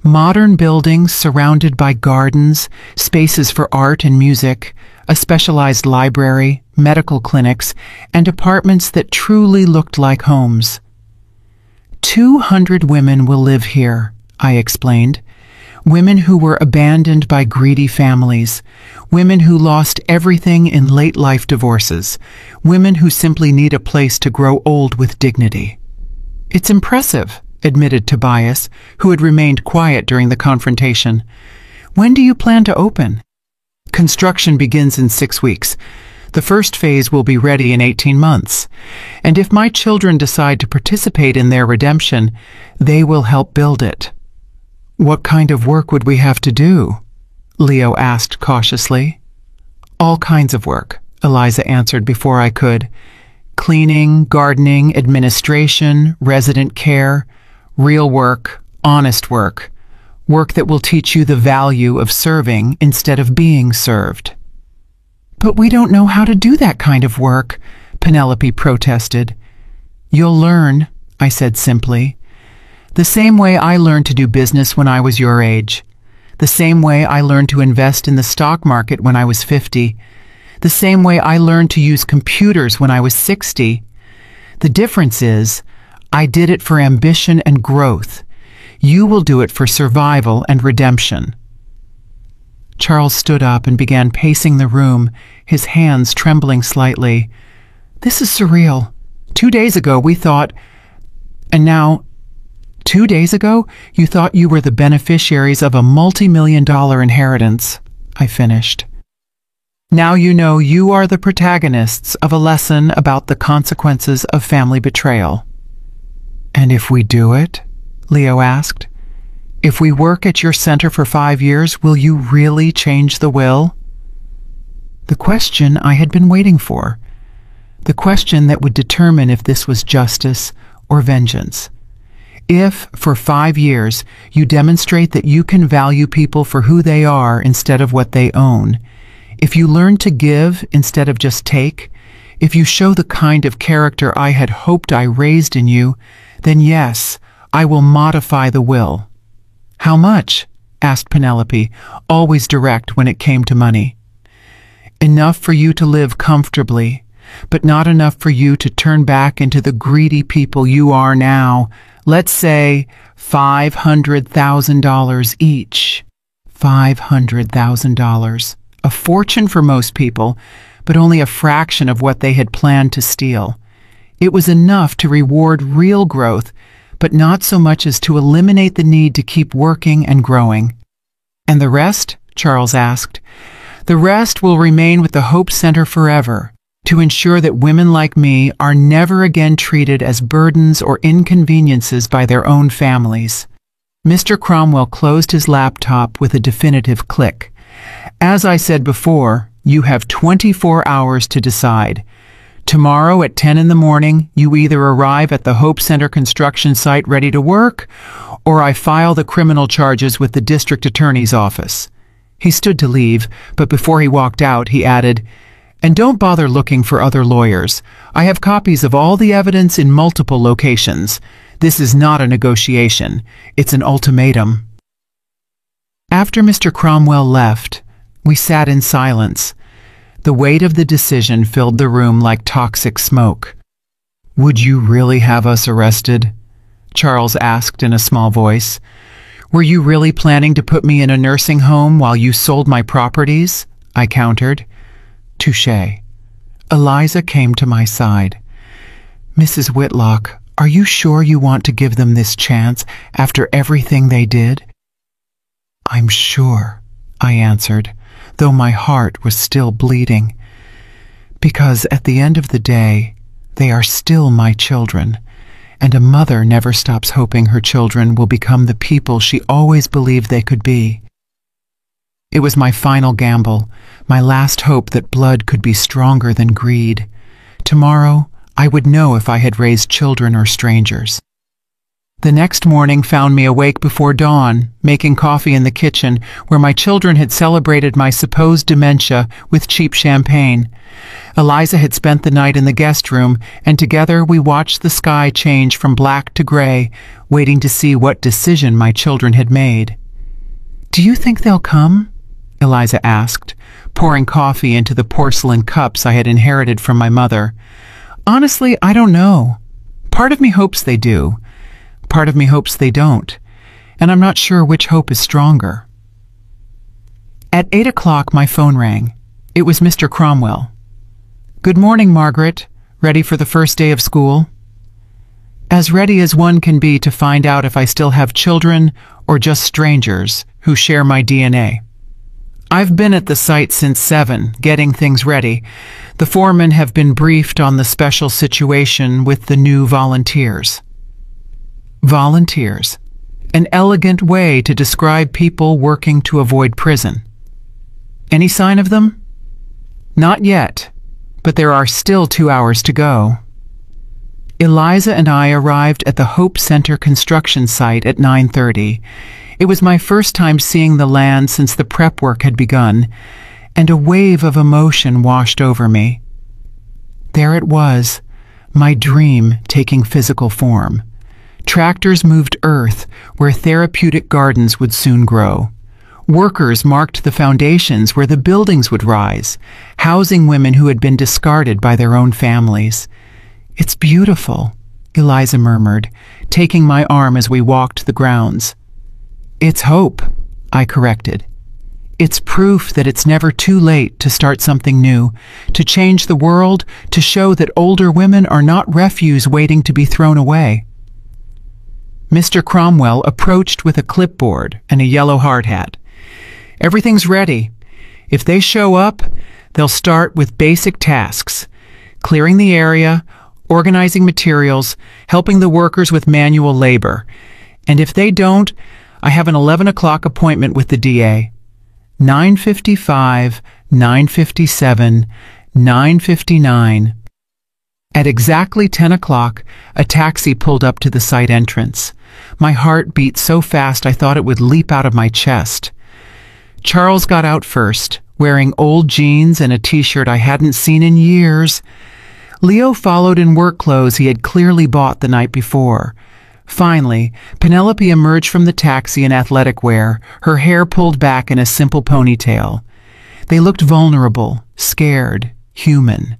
Modern buildings surrounded by gardens, spaces for art and music, a specialized library, medical clinics, and apartments that truly looked like homes. 200 women will live here, I explained. Women who were abandoned by greedy families. Women who lost everything in late-life divorces. Women who simply need a place to grow old with dignity. It's impressive, admitted Tobias, who had remained quiet during the confrontation. When do you plan to open? Construction begins in 6 weeks. The first phase will be ready in 18 months. And if my children decide to participate in their redemption, they will help build it. What kind of work would we have to do? Leo asked cautiously. All kinds of work, Eliza answered before I could. Cleaning, gardening, administration, resident care, real work, honest work. Work that will teach you the value of serving instead of being served. But we don't know how to do that kind of work, Penelope protested. You'll learn, I said simply. The same way I learned to do business when I was your age. The same way I learned to invest in the stock market when I was 50. The same way I learned to use computers when I was 60. The difference is, I did it for ambition and growth. You will do it for survival and redemption. Charles stood up and began pacing the room, his hands trembling slightly. This is surreal. 2 days ago we thought, and now, 2 days ago you thought you were the beneficiaries of a multi-million-dollar inheritance, I finished. Now you know you are the protagonists of a lesson about the consequences of family betrayal. And if we do it? Leo asked. If we work at your center for 5 years, will you really change the will? The question I had been waiting for. The question that would determine if this was justice or vengeance. If, for 5 years, you demonstrate that you can value people for who they are instead of what they own, if you learn to give instead of just take, if you show the kind of character I had hoped I raised in you, then yes, I will modify the will. How much? Asked Penelope, always direct when it came to money. Enough for you to live comfortably, but not enough for you to turn back into the greedy people you are now. Let's say $500,000 each. $500,000. A fortune for most people, but only a fraction of what they had planned to steal. It was enough to reward real growth, but not so much as to eliminate the need to keep working and growing. And the rest? Charles asked. The rest will remain with the Hope Center forever, to ensure that women like me are never again treated as burdens or inconveniences by their own families. Mr. Cromwell closed his laptop with a definitive click. As I said before, you have 24 hours to decide. Tomorrow at 10 in the morning, you either arrive at the Hope Center construction site ready to work, or I file the criminal charges with the district attorney's office." He stood to leave, but before he walked out, he added, "And don't bother looking for other lawyers. I have copies of all the evidence in multiple locations. This is not a negotiation. It's an ultimatum." After Mr. Cromwell left, we sat in silence. The weight of the decision filled the room like toxic smoke. "Would you really have us arrested?" Charles asked in a small voice. "Were you really planning to put me in a nursing home while you sold my properties?" I countered. "Touché." Eliza came to my side. "Mrs. Whitlock, are you sure you want to give them this chance after everything they did?" "I'm sure," I answered, though my heart was still bleeding. "Because at the end of the day, they are still my children, and a mother never stops hoping her children will become the people she always believed they could be." It was my final gamble, my last hope that blood could be stronger than greed. Tomorrow, I would know if I had raised children or strangers. The next morning found me awake before dawn, making coffee in the kitchen, where my children had celebrated my supposed dementia with cheap champagne. Eliza had spent the night in the guest room, and together we watched the sky change from black to gray, waiting to see what decision my children had made. "Do you think they'll come?" Eliza asked, pouring coffee into the porcelain cups I had inherited from my mother. "Honestly, I don't know. Part of me hopes they do. Part of me hopes they don't, and I'm not sure which hope is stronger." At 8 o'clock, my phone rang. It was Mr. Cromwell. "Good morning, Margaret. Ready for the first day of school?" As ready as one can be to find out if I still have children or just strangers who share my DNA. I've been at the site since 7, getting things ready. The foremen have been briefed on the special situation with the new volunteers. Volunteers. An elegant way to describe people working to avoid prison. Any sign of them? Not yet, but there are still 2 hours to go. Eliza and I arrived at the Hope Center construction site at 9:30. It was my first time seeing the land since the prep work had begun, and a wave of emotion washed over me. There it was, my dream taking physical form. Tractors moved earth where therapeutic gardens would soon grow. Workers marked the foundations where the buildings would rise, housing women who had been discarded by their own families. "It's beautiful," Eliza murmured, taking my arm as we walked the grounds. "It's hope," I corrected. "It's proof that it's never too late to start something new, to change the world, to show that older women are not refuse waiting to be thrown away." Mr. Cromwell approached with a clipboard and a yellow hard hat. "Everything's ready. If they show up, they'll start with basic tasks: clearing the area, organizing materials, helping the workers with manual labor. And if they don't, I have an 11 o'clock appointment with the DA. 9:55, 9:57, 9:59. At exactly 10 o'clock, a taxi pulled up to the site entrance. My heart beat so fast I thought it would leap out of my chest. Charles got out first, wearing old jeans and a t-shirt I hadn't seen in years. Leo followed in work clothes he had clearly bought the night before. Finally, Penelope emerged from the taxi in athletic wear, her hair pulled back in a simple ponytail. They looked vulnerable, scared, human.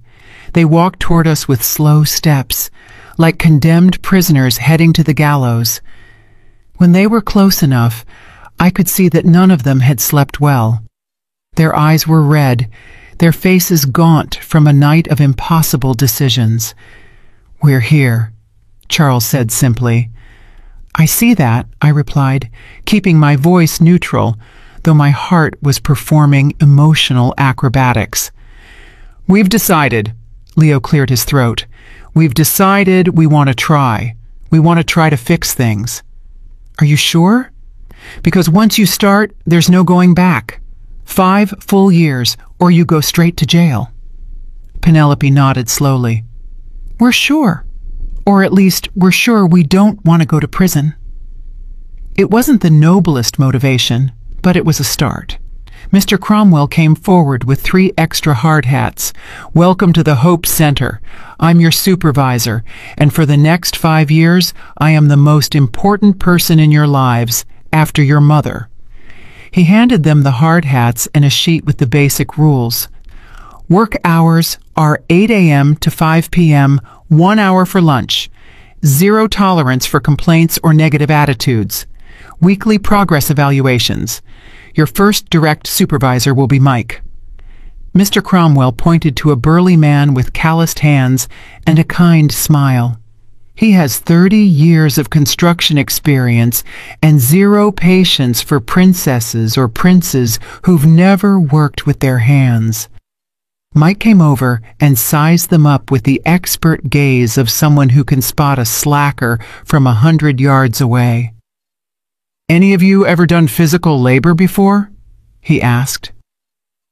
They walked toward us with slow steps, like condemned prisoners heading to the gallows. When they were close enough, I could see that none of them had slept well. Their eyes were red, their faces gaunt from a night of impossible decisions. "We're here," Charles said simply. "I see that," I replied, keeping my voice neutral, though my heart was performing emotional acrobatics. "We've decided," Leo cleared his throat. "We've decided we want to try. We want to try to fix things." "Are you sure? Because once you start, there's no going back. 5 full years, or you go straight to jail." Penelope nodded slowly. "We're sure. Or at least, we're sure we don't want to go to prison." It wasn't the noblest motivation, but it was a start. Mr. Cromwell came forward with 3 extra hard hats. "Welcome to the Hope Center. I'm your supervisor, and for the next 5 years, I am the most important person in your lives, after your mother." He handed them the hard hats and a sheet with the basic rules. Work hours are 8 a.m. to 5 p.m., 1 hour for lunch. 0 tolerance for complaints or negative attitudes. Weekly progress evaluations. Your first direct supervisor will be Mike. Mr. Cromwell pointed to a burly man with calloused hands and a kind smile. "He has 30 years of construction experience and 0 patience for princesses or princes who've never worked with their hands." Mike came over and sized them up with the expert gaze of someone who can spot a slacker from 100 yards away. "Any of you ever done physical labor before?" he asked.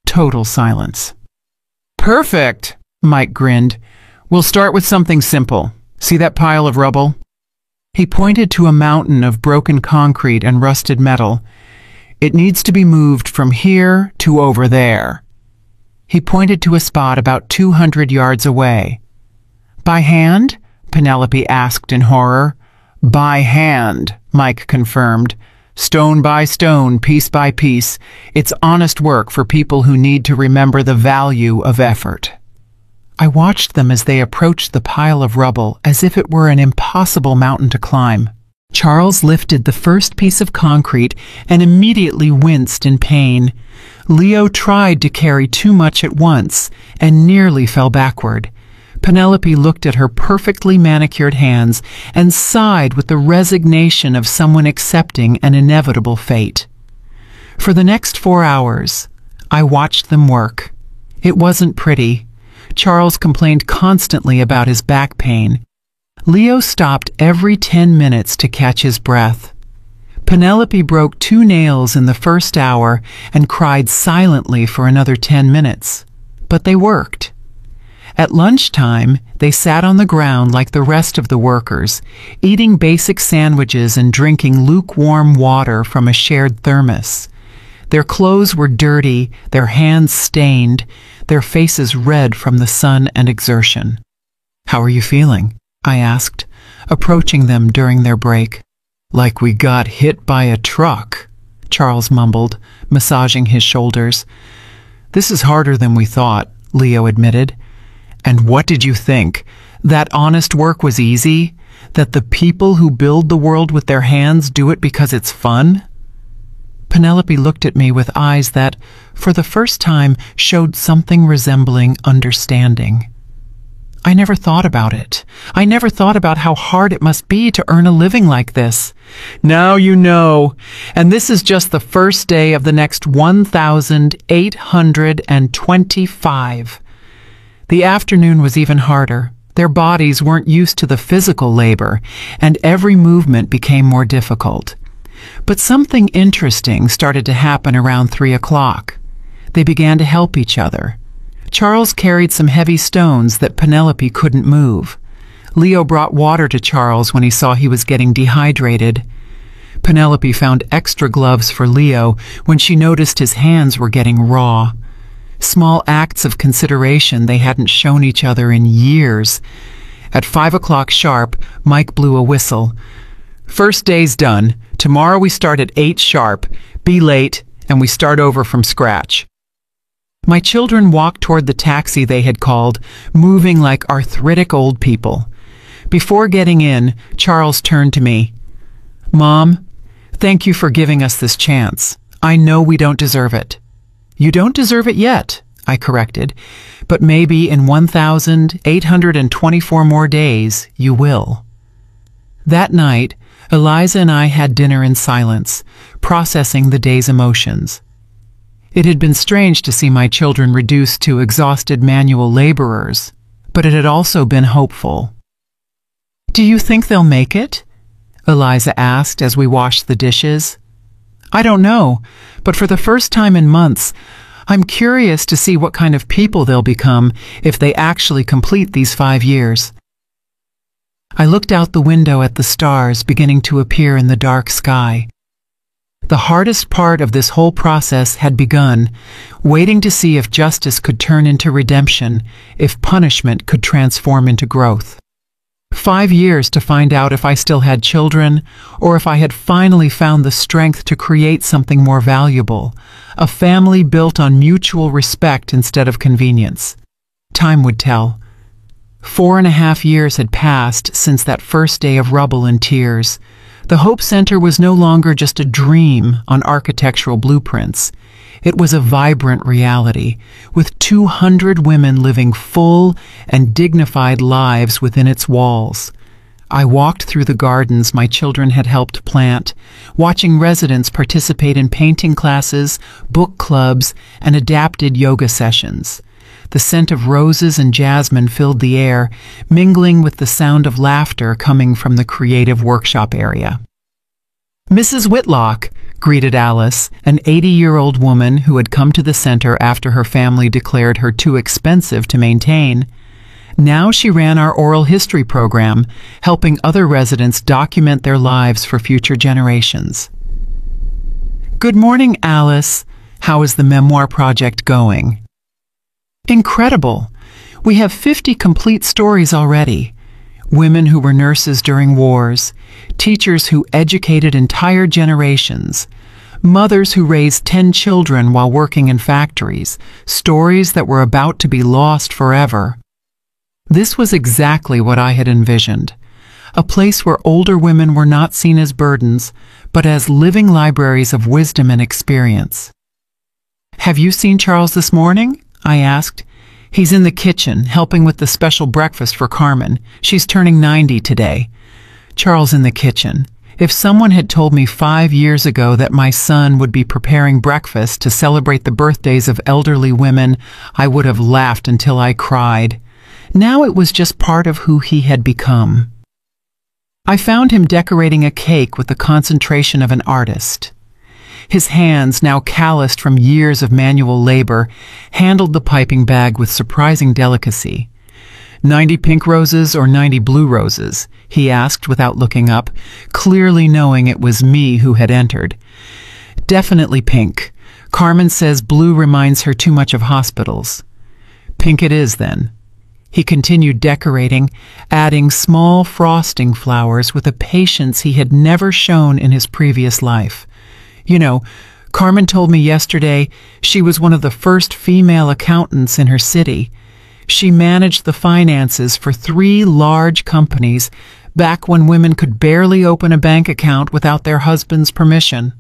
Total silence. "Perfect," Mike grinned. "We'll start with something simple. See that pile of rubble?" He pointed to a mountain of broken concrete and rusted metal. "It needs to be moved from here to over there." He pointed to a spot about 200 yards away. "By hand?" Penelope asked in horror. "By hand," Mike confirmed. "Stone by stone, piece by piece. It's honest work for people who need to remember the value of effort." I watched them as they approached the pile of rubble as if it were an impossible mountain to climb. Charles lifted the first piece of concrete and immediately winced in pain. Leo tried to carry too much at once and nearly fell backward. Penelope looked at her perfectly manicured hands and sighed with the resignation of someone accepting an inevitable fate. For the next 4 hours, I watched them work. It wasn't pretty. Charles complained constantly about his back pain. Leo stopped every 10 minutes to catch his breath. Penelope broke 2 nails in the first hour and cried silently for another 10 minutes. But they worked. At lunchtime, they sat on the ground like the rest of the workers, eating basic sandwiches and drinking lukewarm water from a shared thermos. Their clothes were dirty, their hands stained, their faces red from the sun and exertion. "How are you feeling?" I asked, approaching them during their break. "Like we got hit by a truck," Charles mumbled, massaging his shoulders. "This is harder than we thought," Leo admitted. "And what did you think? That honest work was easy? That the people who build the world with their hands do it because it's fun?" Penelope looked at me with eyes that, for the first time, showed something resembling understanding. "I never thought about it. I never thought about how hard it must be to earn a living like this. Now you know. And this is just the first day of the next 1,825. The afternoon was even harder. Their bodies weren't used to the physical labor, and every movement became more difficult. But something interesting started to happen around 3 o'clock. They began to help each other. Charles carried some heavy stones that Penelope couldn't move. Leo brought water to Charles when he saw he was getting dehydrated. Penelope found extra gloves for Leo when she noticed his hands were getting raw. Small acts of consideration they hadn't shown each other in years. At 5 o'clock sharp, Mike blew a whistle. "First day's done. Tomorrow we start at 8 sharp. Be late, and we start over from scratch." My children walked toward the taxi they had called, moving like arthritic old people. Before getting in, Charles turned to me. "Mom, thank you for giving us this chance. I know we don't deserve it." "You don't deserve it yet," I corrected, "but maybe in 1,824 more days you will." That night, Eliza and I had dinner in silence, processing the day's emotions. It had been strange to see my children reduced to exhausted manual laborers, but it had also been hopeful. "Do you think they'll make it?" Eliza asked as we washed the dishes. "I don't know, but for the first time in months, I'm curious to see what kind of people they'll become if they actually complete these 5 years. I looked out the window at the stars beginning to appear in the dark sky. The hardest part of this whole process had begun, waiting to see if justice could turn into redemption, if punishment could transform into growth. 5 years to find out if I still had children, or if I had finally found the strength to create something more valuable, a family built on mutual respect instead of convenience. Time would tell. 4.5 years had passed since that first day of rubble and tears. The Hope Center was no longer just a dream on architectural blueprints. It was a vibrant reality, with 200 women living full and dignified lives within its walls. I walked through the gardens my children had helped plant, watching residents participate in painting classes, book clubs, and adapted yoga sessions. The scent of roses and jasmine filled the air, mingling with the sound of laughter coming from the creative workshop area. "Mrs. Whitlock," greeted Alice, an 80-year-old woman who had come to the center after her family declared her too expensive to maintain. Now she ran our oral history program, helping other residents document their lives for future generations. "Good morning, Alice. How is the memoir project going?" "Incredible. We have 50 complete stories already. Women who were nurses during wars, teachers who educated entire generations, mothers who raised 10 children while working in factories, stories that were about to be lost forever." This was exactly what I had envisioned. A place where older women were not seen as burdens, but as living libraries of wisdom and experience. "Have you seen Charles this morning?" I asked. "He's in the kitchen, helping with the special breakfast for Carmen. She's turning 90 today." Charles in the kitchen. If someone had told me 5 years ago that my son would be preparing breakfast to celebrate the birthdays of elderly women, I would have laughed until I cried. Now it was just part of who he had become. I found him decorating a cake with the concentration of an artist. His hands, now calloused from years of manual labor, handled the piping bag with surprising delicacy. 90 pink roses or 90 blue roses?" he asked without looking up, clearly knowing it was me who had entered. "Definitely pink. Carmen says blue reminds her too much of hospitals." "Pink it is, then." He continued decorating, adding small frosting flowers with a patience he had never shown in his previous life. "You know, Carmen told me yesterday she was one of the first female accountants in her city. She managed the finances for 3 large companies back when women could barely open a bank account without their husband's permission.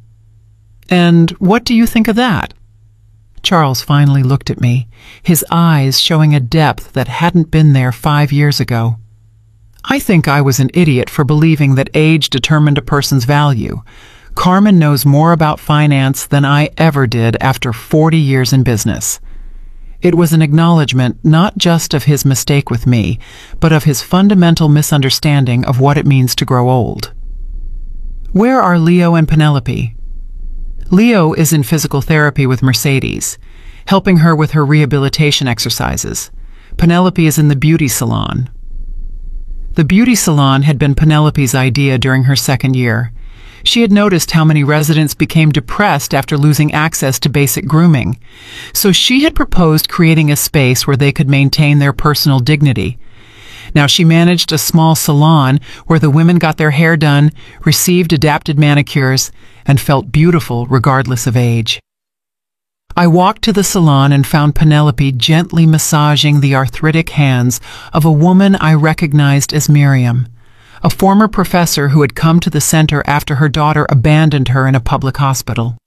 And what do you think of that?" Charles finally looked at me, his eyes showing a depth that hadn't been there 5 years ago. "I think I was an idiot for believing that age determined a person's value. Carmen knows more about finance than I ever did after 40 years in business." It was an acknowledgement not just of his mistake with me, but of his fundamental misunderstanding of what it means to grow old. "Where are Leo and Penelope?" "Leo is in physical therapy with Mercedes, helping her with her rehabilitation exercises. Penelope is in the beauty salon." The beauty salon had been Penelope's idea during her 2nd year. She had noticed how many residents became depressed after losing access to basic grooming, so she had proposed creating a space where they could maintain their personal dignity. Now she managed a small salon where the women got their hair done, received adapted manicures, and felt beautiful regardless of age. I walked to the salon and found Penelope gently massaging the arthritic hands of a woman I recognized as Miriam, a former professor who had come to the center after her daughter abandoned her in a public hospital.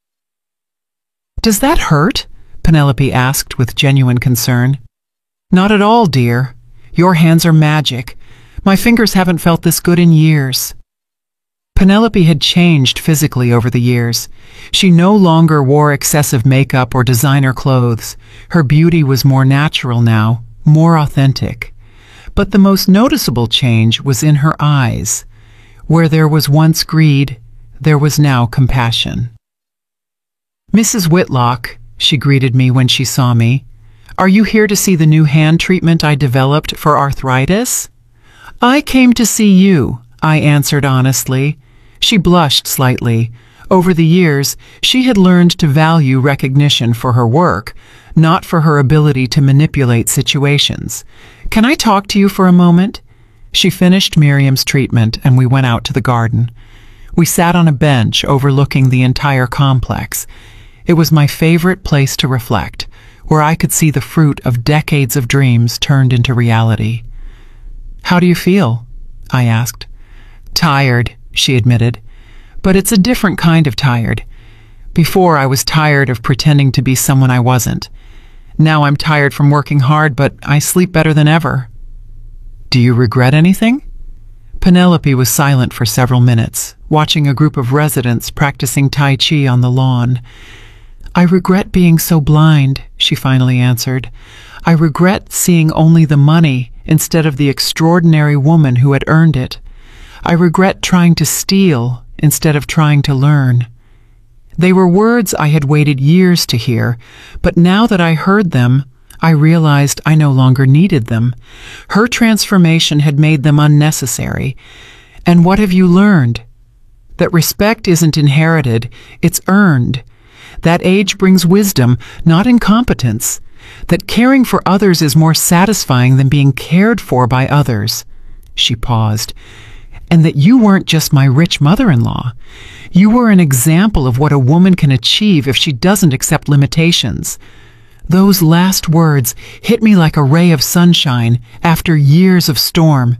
"Does that hurt?" Penelope asked with genuine concern. "Not at all, dear. Your hands are magic. My fingers haven't felt this good in years." Penelope had changed physically over the years. She no longer wore excessive makeup or designer clothes. Her beauty was more natural now, more authentic. But the most noticeable change was in her eyes. Where there was once greed, there was now compassion. "Mrs. Whitlock," she greeted me when she saw me, "are you here to see the new hand treatment I developed for arthritis?" "I came to see you," I answered honestly. She blushed slightly. Over the years, she had learned to value recognition for her work, not for her ability to manipulate situations. "Can I talk to you for a moment?" She finished Miriam's treatment and we went out to the garden. We sat on a bench overlooking the entire complex. It was my favorite place to reflect, where I could see the fruit of decades of dreams turned into reality. "How do you feel?" I asked. "Tired," she admitted. "But it's a different kind of tired. Before, I was tired of pretending to be someone I wasn't. Now I'm tired from working hard, but I sleep better than ever." "Do you regret anything?" Penelope was silent for several minutes, watching a group of residents practicing Tai Chi on the lawn. "I regret being so blind," she finally answered. "I regret seeing only the money instead of the extraordinary woman who had earned it. I regret trying to steal instead of trying to learn." They were words I had waited years to hear, but now that I heard them, I realized I no longer needed them. Her transformation had made them unnecessary. And what have you learned? That respect isn't inherited, it's earned. That age brings wisdom, not incompetence. That caring for others is more satisfying than being cared for by others. She paused. And that you weren't just my rich mother-in-law. You were an example of what a woman can achieve if she doesn't accept limitations. Those last words hit me like a ray of sunshine after years of storm.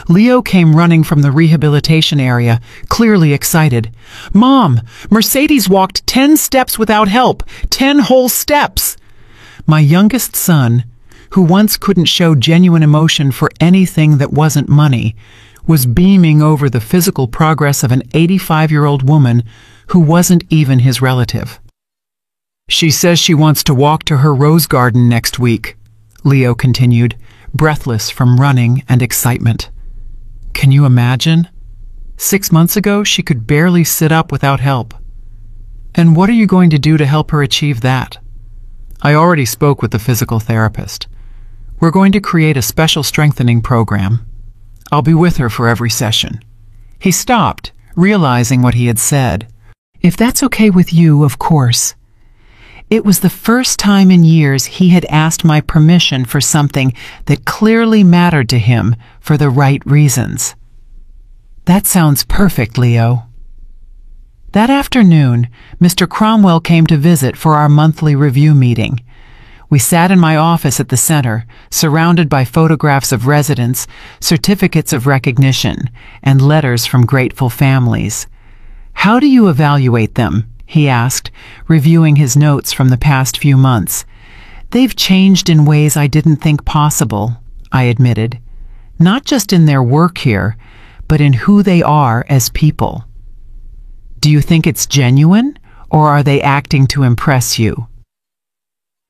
Leo came running from the rehabilitation area, clearly excited. "Mom, Mercedes walked 10 steps without help, 10 whole steps." My youngest son, who once couldn't show genuine emotion for anything that wasn't money, was beaming over the physical progress of an 85-year-old woman who wasn't even his relative. "She says she wants to walk to her rose garden next week," Leo continued, breathless from running and excitement. Can you imagine? 6 months ago, she could barely sit up without help. And what are you going to do to help her achieve that? I already spoke with the physical therapist. We're going to create a special strengthening program. I'll be with her for every session. He stopped, realizing what he had said. If that's okay with you, of course. It was the first time in years he had asked my permission for something that clearly mattered to him for the right reasons. That sounds perfect, Leo. That afternoon, Mr. Cromwell came to visit for our monthly review meeting. We sat in my office at the center, surrounded by photographs of residents, certificates of recognition, and letters from grateful families. How do you evaluate them? He asked, reviewing his notes from the past few months. They've changed in ways I didn't think possible, I admitted. Not just in their work here, but in who they are as people. Do you think it's genuine, or are they acting to impress you?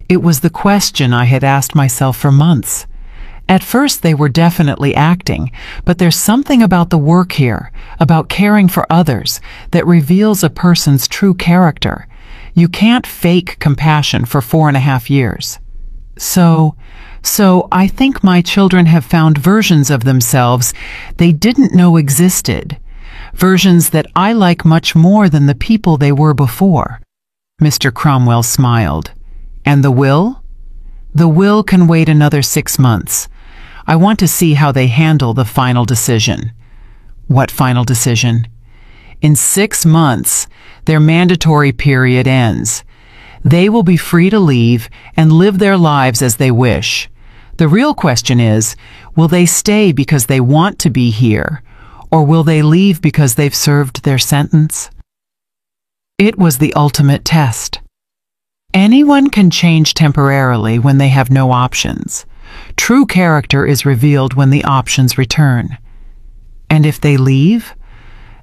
It was the question I had asked myself for months. At first they were definitely acting, but there's something about the work here, about caring for others, that reveals a person's true character. You can't fake compassion for 4.5 years. So I think my children have found versions of themselves they didn't know existed, versions that I like much more than the people they were before. Mr. Cromwell smiled. And the will? The will can wait another 6 months. I want to see how they handle the final decision. What final decision? In 6 months, their mandatory period ends. They will be free to leave and live their lives as they wish. The real question is, will they stay because they want to be here, or will they leave because they've served their sentence? It was the ultimate test. Anyone can change temporarily when they have no options. True character is revealed when the options return. And if they leave,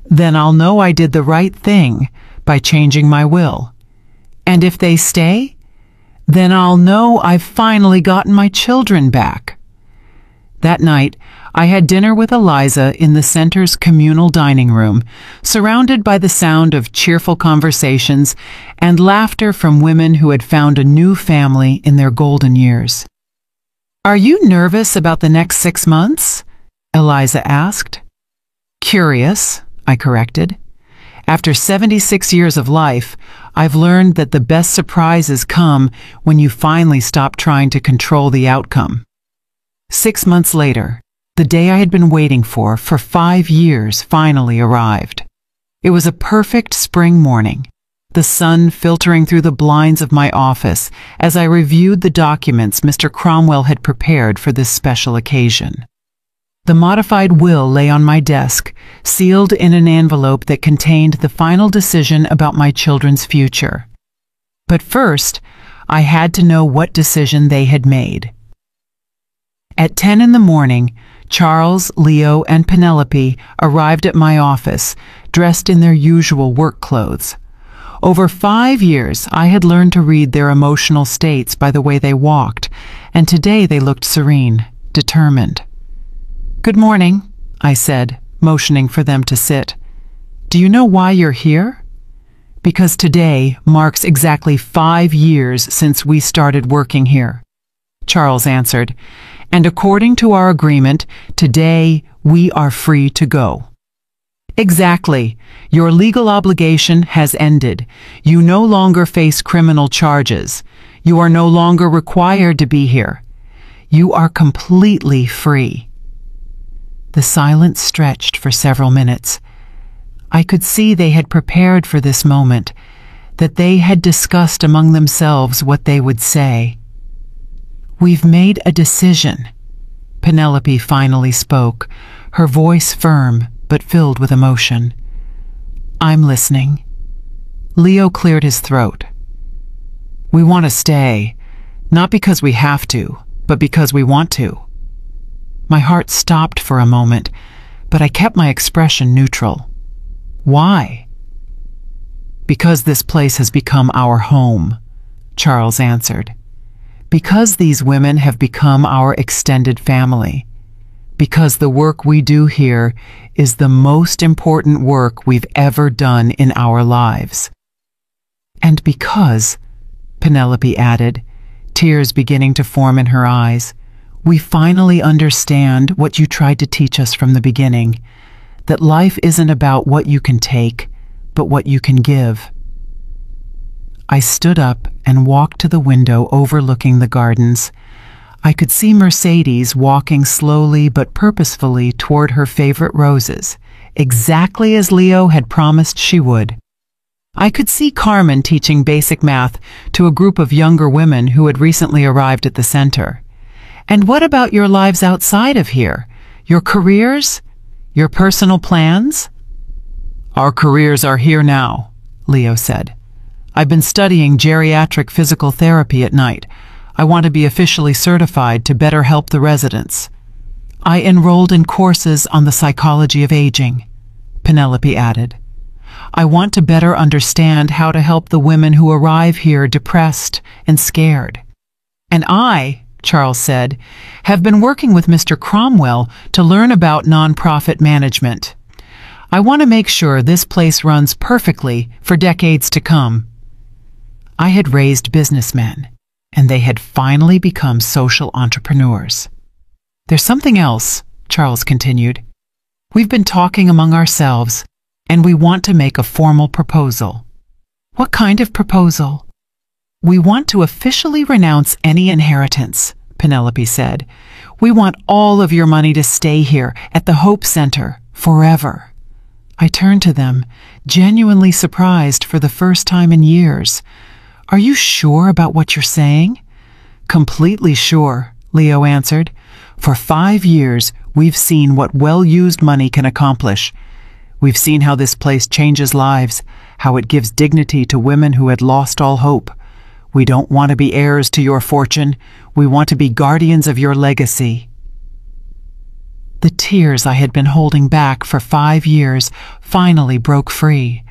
then I'll know I did the right thing by changing my will. And if they stay, then I'll know I've finally gotten my children back. That night, I had dinner with Eliza in the center's communal dining room, surrounded by the sound of cheerful conversations and laughter from women who had found a new family in their golden years. Are you nervous about the next 6 months? Eliza asked. Curious, I corrected. After 76 years of life, I've learned that the best surprises come when you finally stop trying to control the outcome. 6 months later, the day I had been waiting for 5 years finally arrived. It was a perfect spring morning, the sun filtering through the blinds of my office as I reviewed the documents Mr. Cromwell had prepared for this special occasion. The modified will lay on my desk, sealed in an envelope that contained the final decision about my children's future. But first, I had to know what decision they had made. At 10 in the morning, Charles, Leo, and Penelope arrived at my office, dressed in their usual work clothes. Over 5 years, I had learned to read their emotional states by the way they walked, and today they looked serene, determined. "Good morning," I said, motioning for them to sit. "Do you know why you're here?" "Because today marks exactly 5 years since we started working here," Charles answered, "and according to our agreement, today we are free to go." "Exactly. Your legal obligation has ended. You no longer face criminal charges. You are no longer required to be here. You are completely free." The silence stretched for several minutes. I could see they had prepared for this moment, that they had discussed among themselves what they would say. "We've made a decision," Penelope finally spoke, her voice firm but filled with emotion. "I'm listening." Leo cleared his throat. "We want to stay, not because we have to, but because we want to." My heart stopped for a moment, but I kept my expression neutral. "Why?" "Because this place has become our home," Charles answered. "Because these women have become our extended family. Because the work we do here is the most important work we've ever done in our lives." "And because," Penelope added, tears beginning to form in her eyes, "we finally understand what you tried to teach us from the beginning, that life isn't about what you can take, but what you can give." I stood up and walked to the window overlooking the gardens. I could see Mercedes walking slowly but purposefully toward her favorite roses, exactly as Leo had promised she would. I could see Carmen teaching basic math to a group of younger women who had recently arrived at the center. "And what about your lives outside of here? Your careers? Your personal plans?" "Our careers are here now," Leo said. "I've been studying geriatric physical therapy at night. I want to be officially certified to better help the residents." "I enrolled in courses on the psychology of aging," Penelope added. "I want to better understand how to help the women who arrive here depressed and scared." "And I," Charles said, "have been working with Mr. Cromwell to learn about nonprofit management. I want to make sure this place runs perfectly for decades to come." I had raised businessmen, and they had finally become social entrepreneurs. "There's something else," Charles continued. "We've been talking among ourselves, and we want to make a formal proposal." "What kind of proposal?" "We want to officially renounce any inheritance," Penelope said. "We want all of your money to stay here at the Hope Center forever." I turned to them, genuinely surprised for the first time in years. "Are you sure about what you're saying?" "Completely sure," Leo answered. "For 5 years, we've seen what well-used money can accomplish. We've seen how this place changes lives, how it gives dignity to women who had lost all hope. We don't want to be heirs to your fortune. We want to be guardians of your legacy." The tears I had been holding back for 5 years finally broke free.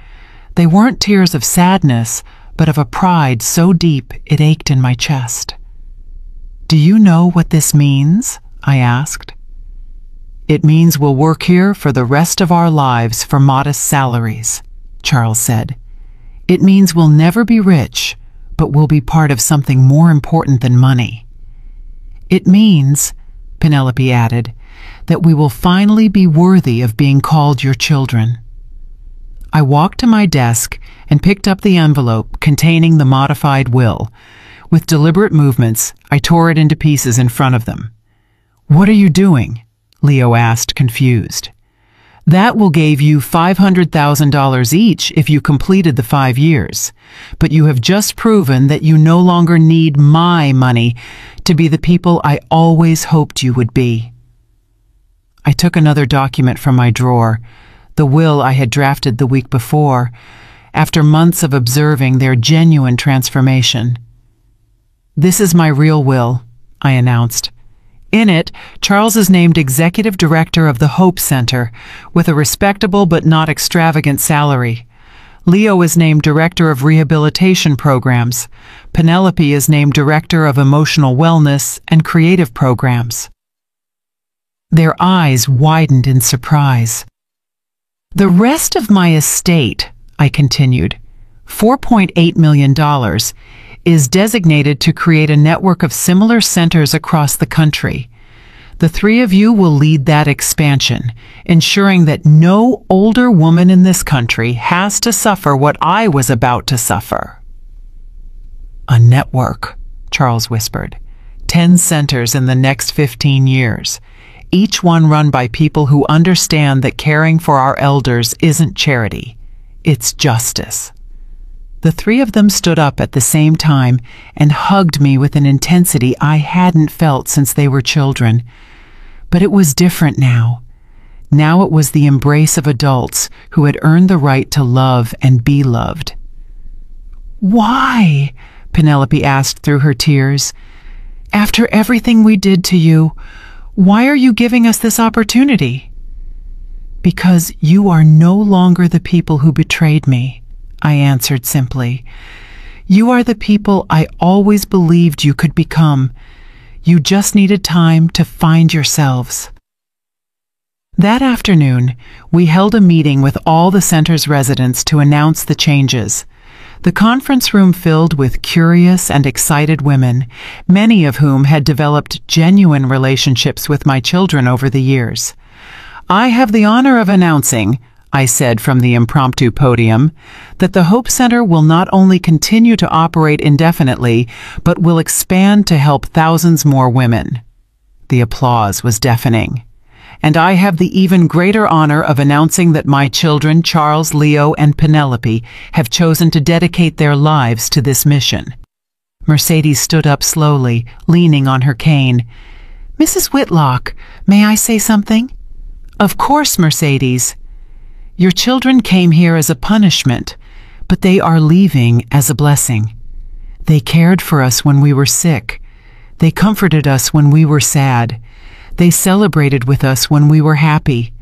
They weren't tears of sadness, but of a pride so deep it ached in my chest. "Do you know what this means?" I asked. "It means we'll work here for the rest of our lives for modest salaries," Charles said. "It means we'll never be rich, but we'll be part of something more important than money. It means," Penelope added, "that we will finally be worthy of being called your children." I walked to my desk and picked up the envelope containing the modified will. With deliberate movements, I tore it into pieces in front of them. "What are you doing?" Leo asked, confused. "That will give you $500,000 each if you completed the 5 years. But you have just proven that you no longer need my money to be the people I always hoped you would be." I took another document from my drawer, the will I had drafted the week before, after months of observing their genuine transformation. "This is my real will," I announced. In it, Charles is named Executive Director of the Hope Center, with a respectable but not extravagant salary. Leo is named Director of Rehabilitation Programs. Penelope is named Director of Emotional Wellness and Creative Programs. Their eyes widened in surprise. "The rest of my estate," I continued, $4.8 million, is designated to create a network of similar centers across the country. The three of you will lead that expansion, ensuring that no older woman in this country has to suffer what I was about to suffer." "A network," Charles whispered. 10 centers in the next 15 years, each one run by people who understand that caring for our elders isn't charity, it's justice. The three of them stood up at the same time and hugged me with an intensity I hadn't felt since they were children. But it was different now. Now it was the embrace of adults who had earned the right to love and be loved. "Why?" Penelope asked through her tears. "After everything we did to you, why are you giving us this opportunity?" "Because you are no longer the people who betrayed me," I answered simply. "You are the people I always believed you could become. You just needed time to find yourselves." That afternoon, we held a meeting with all the center's residents to announce the changes. The conference room filled with curious and excited women, many of whom had developed genuine relationships with my children over the years. "I have the honor of announcing," I said from the impromptu podium, "that the Hope Center will not only continue to operate indefinitely, but will expand to help thousands more women." The applause was deafening. "And I have the even greater honor of announcing that my children, Charles, Leo, and Penelope, have chosen to dedicate their lives to this mission." Mercedes stood up slowly, leaning on her cane. "Mrs. Whitlock, may I say something?" "Of course, Mercedes." "Your children came here as a punishment, but they are leaving as a blessing. They cared for us when we were sick. They comforted us when we were sad. They celebrated with us when we were happy.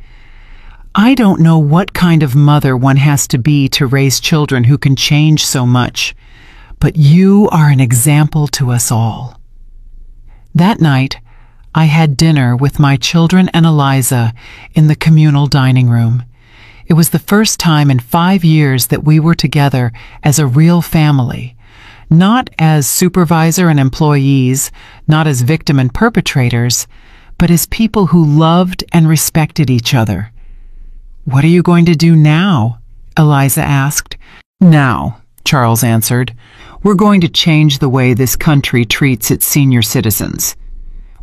I don't know what kind of mother one has to be to raise children who can change so much, but you are an example to us all." That night, I had dinner with my children and Eliza in the communal dining room. It was the first time in 5 years that we were together as a real family, not as supervisor and employees, not as victim and perpetrators, but as people who loved and respected each other. "What are you going to do now?" Eliza asked. "Now," Charles answered, "we're going to change the way this country treats its senior citizens.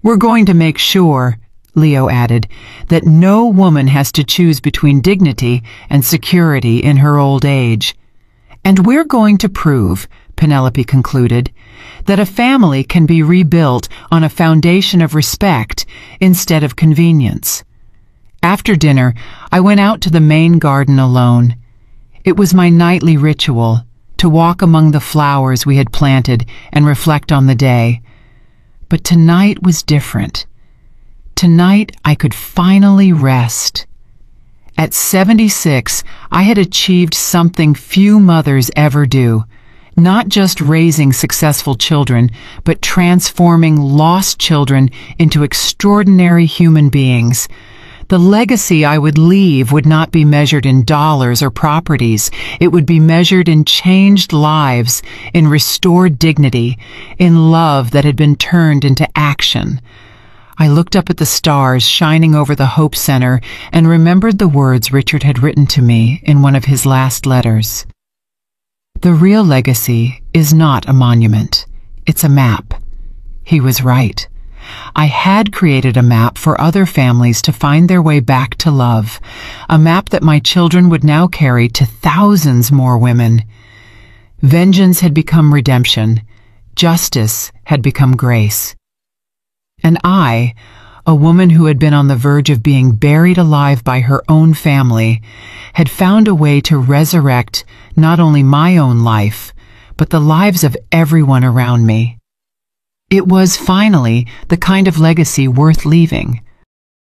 We're going to make sure," Leo added, "that no woman has to choose between dignity and security in her old age. And we're going to prove," Penelope concluded, "that a family can be rebuilt on a foundation of respect instead of convenience." After dinner, I went out to the main garden alone. It was my nightly ritual to walk among the flowers we had planted and reflect on the day. But tonight was different. Tonight I could finally rest. At 76, I had achieved something few mothers ever do. Not just raising successful children, but transforming lost children into extraordinary human beings. The legacy I would leave would not be measured in dollars or properties. It would be measured in changed lives, in restored dignity, in love that had been turned into action. I looked up at the stars shining over the Hope Center and remembered the words Richard had written to me in one of his last letters. The real legacy is not a monument, it's a map. He was right. I had created a map for other families to find their way back to love, a map that my children would now carry to thousands more women. Vengeance had become redemption. Justice had become grace. And I, a woman who had been on the verge of being buried alive by her own family, had found a way to resurrect not only my own life, but the lives of everyone around me. It was finally the kind of legacy worth leaving,